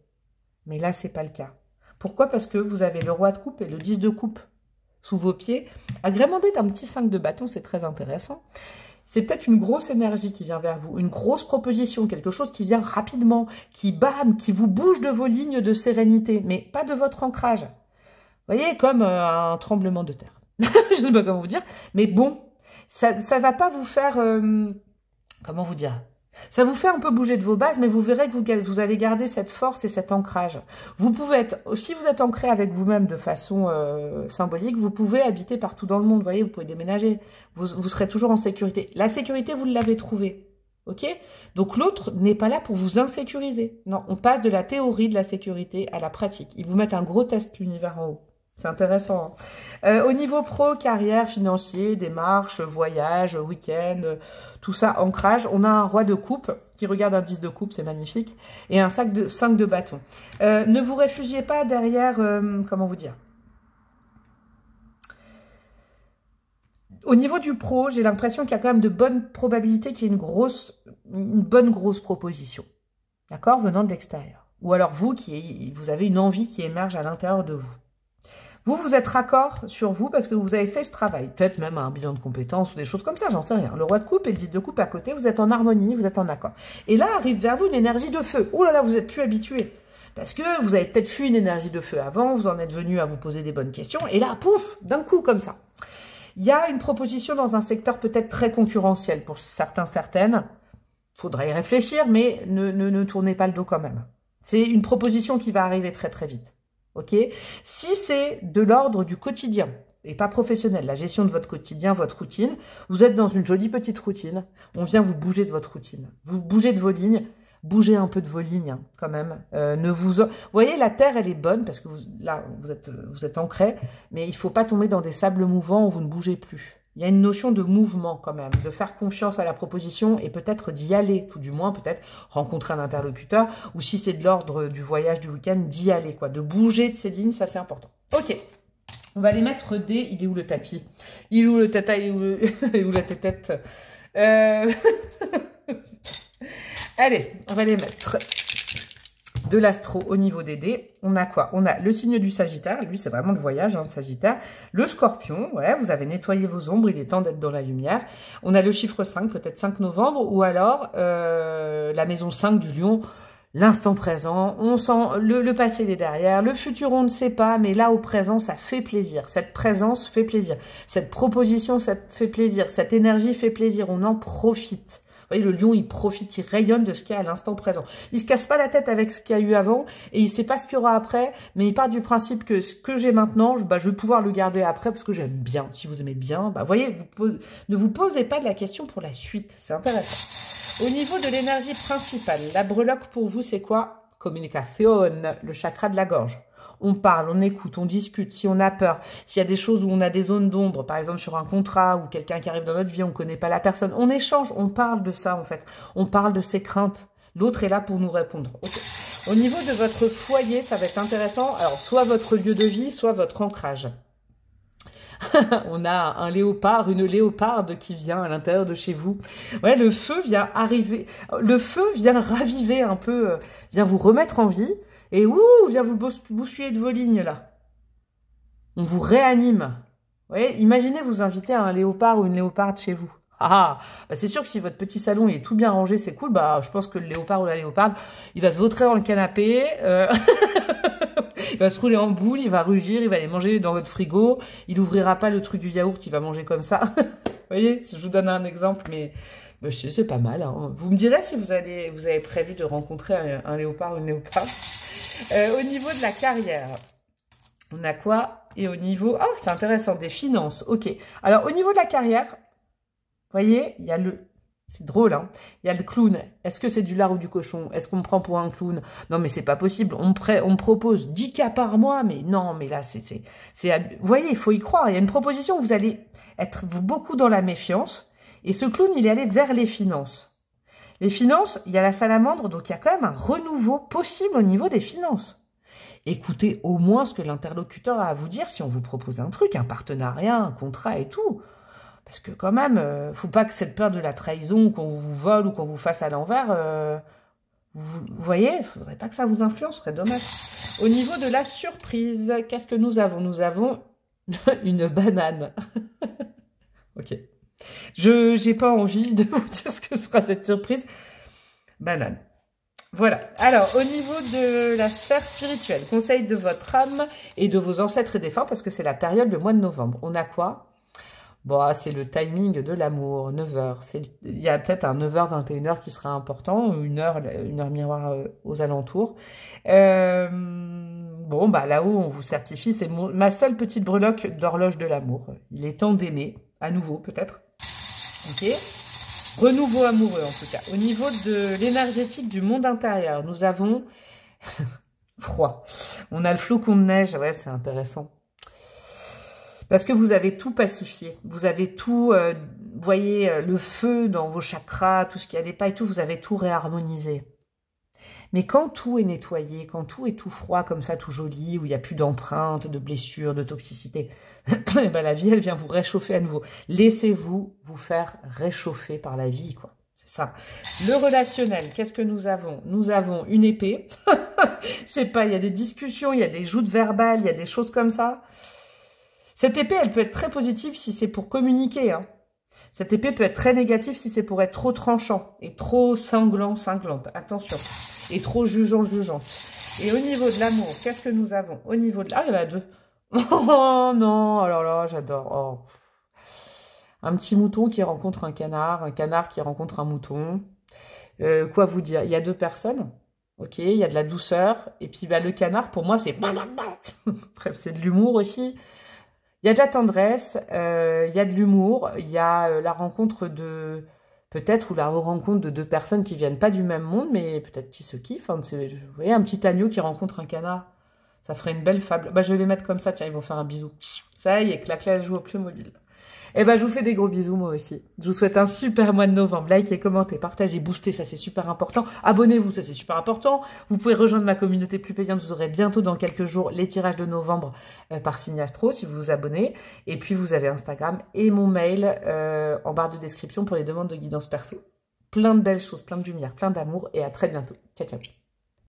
Mais là, c'est pas le cas. Pourquoi? Parce que vous avez le roi de coupe et le 10 de coupe sous vos pieds. Agrémenté d'un petit 5 de bâton, c'est très intéressant. C'est peut-être une grosse énergie qui vient vers vous, une grosse proposition, quelque chose qui vient rapidement, qui bam, qui vous bouge de vos lignes de sérénité, mais pas de votre ancrage. Vous voyez, comme un tremblement de terre. Je ne sais pas comment vous dire, mais bon, ça va pas vous faire... comment vous dire? Ça vous fait un peu bouger de vos bases, mais vous verrez que vous allez garder cette force et cet ancrage. Vous pouvez être, si vous êtes ancré avec vous-même de façon symbolique, vous pouvez habiter partout dans le monde, vous voyez, vous pouvez déménager. Vous serez toujours en sécurité. La sécurité, vous l'avez trouvée, ok? Donc l'autre n'est pas là pour vous insécuriser. Non, on passe de la théorie de la sécurité à la pratique. Ils vous mettent un gros test l'univers en haut. C'est intéressant. Hein. Au niveau pro, carrière, financier, démarches, voyage, week-end, tout ça, ancrage. On a un roi de coupe qui regarde un 10 de coupe, c'est magnifique. Et un 5 de bâton. Ne vous réfugiez pas derrière, comment vous dire? Au niveau du pro, j'ai l'impression qu'il y a quand même de bonnes probabilités qu'il y ait une bonne grosse proposition. D'accord? Venant de l'extérieur. Ou alors vous avez une envie qui émerge à l'intérieur de vous. Vous êtes raccord sur vous parce que vous avez fait ce travail. Peut-être même un bilan de compétences ou des choses comme ça, j'en sais rien. Le roi de coupe et le 10 de coupe à côté, vous êtes en harmonie, vous êtes en accord. Et là, arrive vers vous une énergie de feu. Oh là là, vous n'êtes plus habitué. Parce que vous avez peut-être fui une énergie de feu avant, vous en êtes venu à vous poser des bonnes questions. Et là, pouf, d'un coup comme ça. Il y a une proposition dans un secteur peut-être très concurrentiel pour certains, certaines. Il faudra y réfléchir, mais ne tournez pas le dos quand même. C'est une proposition qui va arriver très très vite. Ok, si c'est de l'ordre du quotidien et pas professionnel, la gestion de votre quotidien, votre routine, vous êtes dans une jolie petite routine, on vient vous bouger de votre routine, vous bougez de vos lignes, bougez un peu de vos lignes hein, quand même. Vous voyez, la terre, elle est bonne parce que vous êtes ancré, mais il ne faut pas tomber dans des sables mouvants où vous ne bougez plus. Il y a une notion de mouvement quand même, de faire confiance à la proposition et peut-être d'y aller, tout du moins peut-être rencontrer un interlocuteur, ou si c'est de l'ordre du voyage du week-end, d'y aller, quoi, de bouger de ces lignes, ça c'est important. Ok, on va les mettre des... Il est où le tapis? Il est où le tata? Il est où la tête? Allez, on va les mettre. de l'astro au niveau des dés. On a quoi? On a le signe du Sagittaire, lui c'est vraiment le voyage, hein, le Sagittaire. Le Scorpion, ouais, vous avez nettoyé vos ombres, il est temps d'être dans la lumière. On a le chiffre 5, peut-être 5 novembre, ou alors la maison 5 du Lion, l'instant présent. On sent le passé, il est derrière. Le futur, on ne sait pas, mais là au présent, ça fait plaisir. Cette présence fait plaisir. Cette proposition, ça fait plaisir. Cette énergie fait plaisir. On en profite. Vous voyez, le lion, il profite, il rayonne de ce qu'il y a à l'instant présent. Il se casse pas la tête avec ce qu'il y a eu avant et il sait pas ce qu'il y aura après, mais il part du principe que ce que j'ai maintenant, bah, je vais pouvoir le garder après parce que j'aime bien. Si vous aimez bien, bah, voyez, ne vous posez pas de la question pour la suite. C'est intéressant. Au niveau de l'énergie principale, la breloque pour vous, c'est quoi? Communication, le chakra de la gorge. On parle, on écoute, on discute. Si on a peur, s'il y a des choses où on a des zones d'ombre, par exemple sur un contrat ou quelqu'un qui arrive dans notre vie, on ne connaît pas la personne, on échange, on parle de ça en fait. On parle de ses craintes. L'autre est là pour nous répondre. Okay. Au niveau de votre foyer, ça va être intéressant. Alors, soit votre lieu de vie, soit votre ancrage. On a un léopard, une léoparde qui vient à l'intérieur de chez vous. Ouais, le feu vient arriver, le feu vient raviver un peu, vient vous remettre en vie. Et ouh, vient vous bousculer de vos lignes, là. On vous réanime. Vous voyez, imaginez vous inviter à un léopard ou une léoparde chez vous. Ah, bah c'est sûr que si votre petit salon est tout bien rangé, c'est cool. Bah, je pense que le léopard ou la léoparde, il va se vautrer dans le canapé. Il va se rouler en boule, il va rugir, il va aller manger dans votre frigo. Il n'ouvrira pas le truc du yaourt, il va manger comme ça. Vous voyez, je vous donne un exemple, mais... bah, c'est pas mal. Hein. Vous me direz si vous avez prévu de rencontrer un léopard ou une léoparde. Au niveau de la carrière, on a quoi? Et au niveau... oh, c'est intéressant, des finances. Ok. Alors, au niveau de la carrière, vous voyez, il y a le... c'est drôle, hein. Il y a le clown. Est-ce que c'est du lard ou du cochon? Est-ce qu'on me prend pour un clown? Non, mais c'est pas possible. On me propose 10 cas par mois, mais non, mais là, c'est... vous voyez, il faut y croire. Il y a une proposition où vous allez être beaucoup dans la méfiance. Et ce clown, il est allé vers les finances. Les finances, il y a la salamandre, donc il y a quand même un renouveau possible au niveau des finances. Écoutez au moins ce que l'interlocuteur a à vous dire si on vous propose un truc, un partenariat, un contrat et tout. Parce que quand même, faut pas que cette peur de la trahison, qu'on vous vole ou qu'on vous fasse à l'envers, vous voyez, il faudrait pas que ça vous influence, ce serait dommage. Au niveau de la surprise, qu'est-ce que nous avons? Nous avons une banane. Ok. Je n'ai pas envie de vous dire ce que sera cette surprise. Banane. Voilà. Alors, au niveau de la sphère spirituelle, conseil de votre âme et de vos ancêtres et défunts, parce que c'est la période, le mois de novembre. On a quoi? Bon, c'est le timing de l'amour, 9h. Il y a peut-être un 9h, 21h qui sera important, une heure miroir aux alentours. Bon, bah là-haut, on vous certifie, c'est ma seule petite breloque d'horloge de l'amour. Il est temps d'aimer, à nouveau peut-être. Ok. Renouveau amoureux en tout cas. Au niveau de l'énergétique du monde intérieur, nous avons froid. On a le flocon de neige. Ouais, c'est intéressant. Parce que vous avez tout pacifié. Vous avez tout, vous voyez, le feu dans vos chakras, tout ce qui n'allait pas et tout, vous avez tout réharmonisé. Mais quand tout est nettoyé, quand tout est tout froid comme ça, tout joli, où il n'y a plus d'empreintes, de blessures, de toxicité, et ben la vie, elle vient vous réchauffer à nouveau. Laissez-vous vous faire réchauffer par la vie, quoi. C'est ça. Le relationnel, qu'est-ce que nous avons? Nous avons une épée. Je sais pas, il y a des discussions, il y a des joutes verbales, il y a des choses comme ça. Cette épée, elle peut être très positive si c'est pour communiquer, hein. Cette épée peut être très négative si c'est pour être trop tranchant et trop cinglante. Attention. Et trop jugeant. Et au niveau de l'amour, qu'est-ce que nous avons? Au niveau de... ah, il y en a deux. Oh non, alors là, j'adore. Oh. Un petit mouton qui rencontre un canard qui rencontre un mouton. Quoi vous dire? Il y a deux personnes. Ok, il y a de la douceur. Et puis bah, le canard, pour moi, c'est... bref, c'est de l'humour aussi. Il y a de la tendresse, il y a de l'humour, il y a la rencontre de... peut-être, ou la rencontre de deux personnes qui viennent pas du même monde, mais peut-être qui se kiffent. Hein, vous voyez, un petit agneau qui rencontre un canard, ça ferait une belle fable. Bah, je vais les mettre comme ça, tiens, ils vont faire un bisou. Ça y est, clac, joue au Playmobil. Et ben, je vous fais des gros bisous, moi aussi. Je vous souhaite un super mois de novembre. Likez, commentez, partagez, boostez, ça c'est super important. Abonnez-vous, ça c'est super important. Vous pouvez rejoindre ma communauté plus payante. Vous aurez bientôt dans quelques jours les tirages de novembre par Signe Astro, si vous vous abonnez. Et puis, vous avez Instagram et mon mail en barre de description pour les demandes de guidance perso. Plein de belles choses, plein de lumière, plein d'amour et à très bientôt. Ciao, ciao.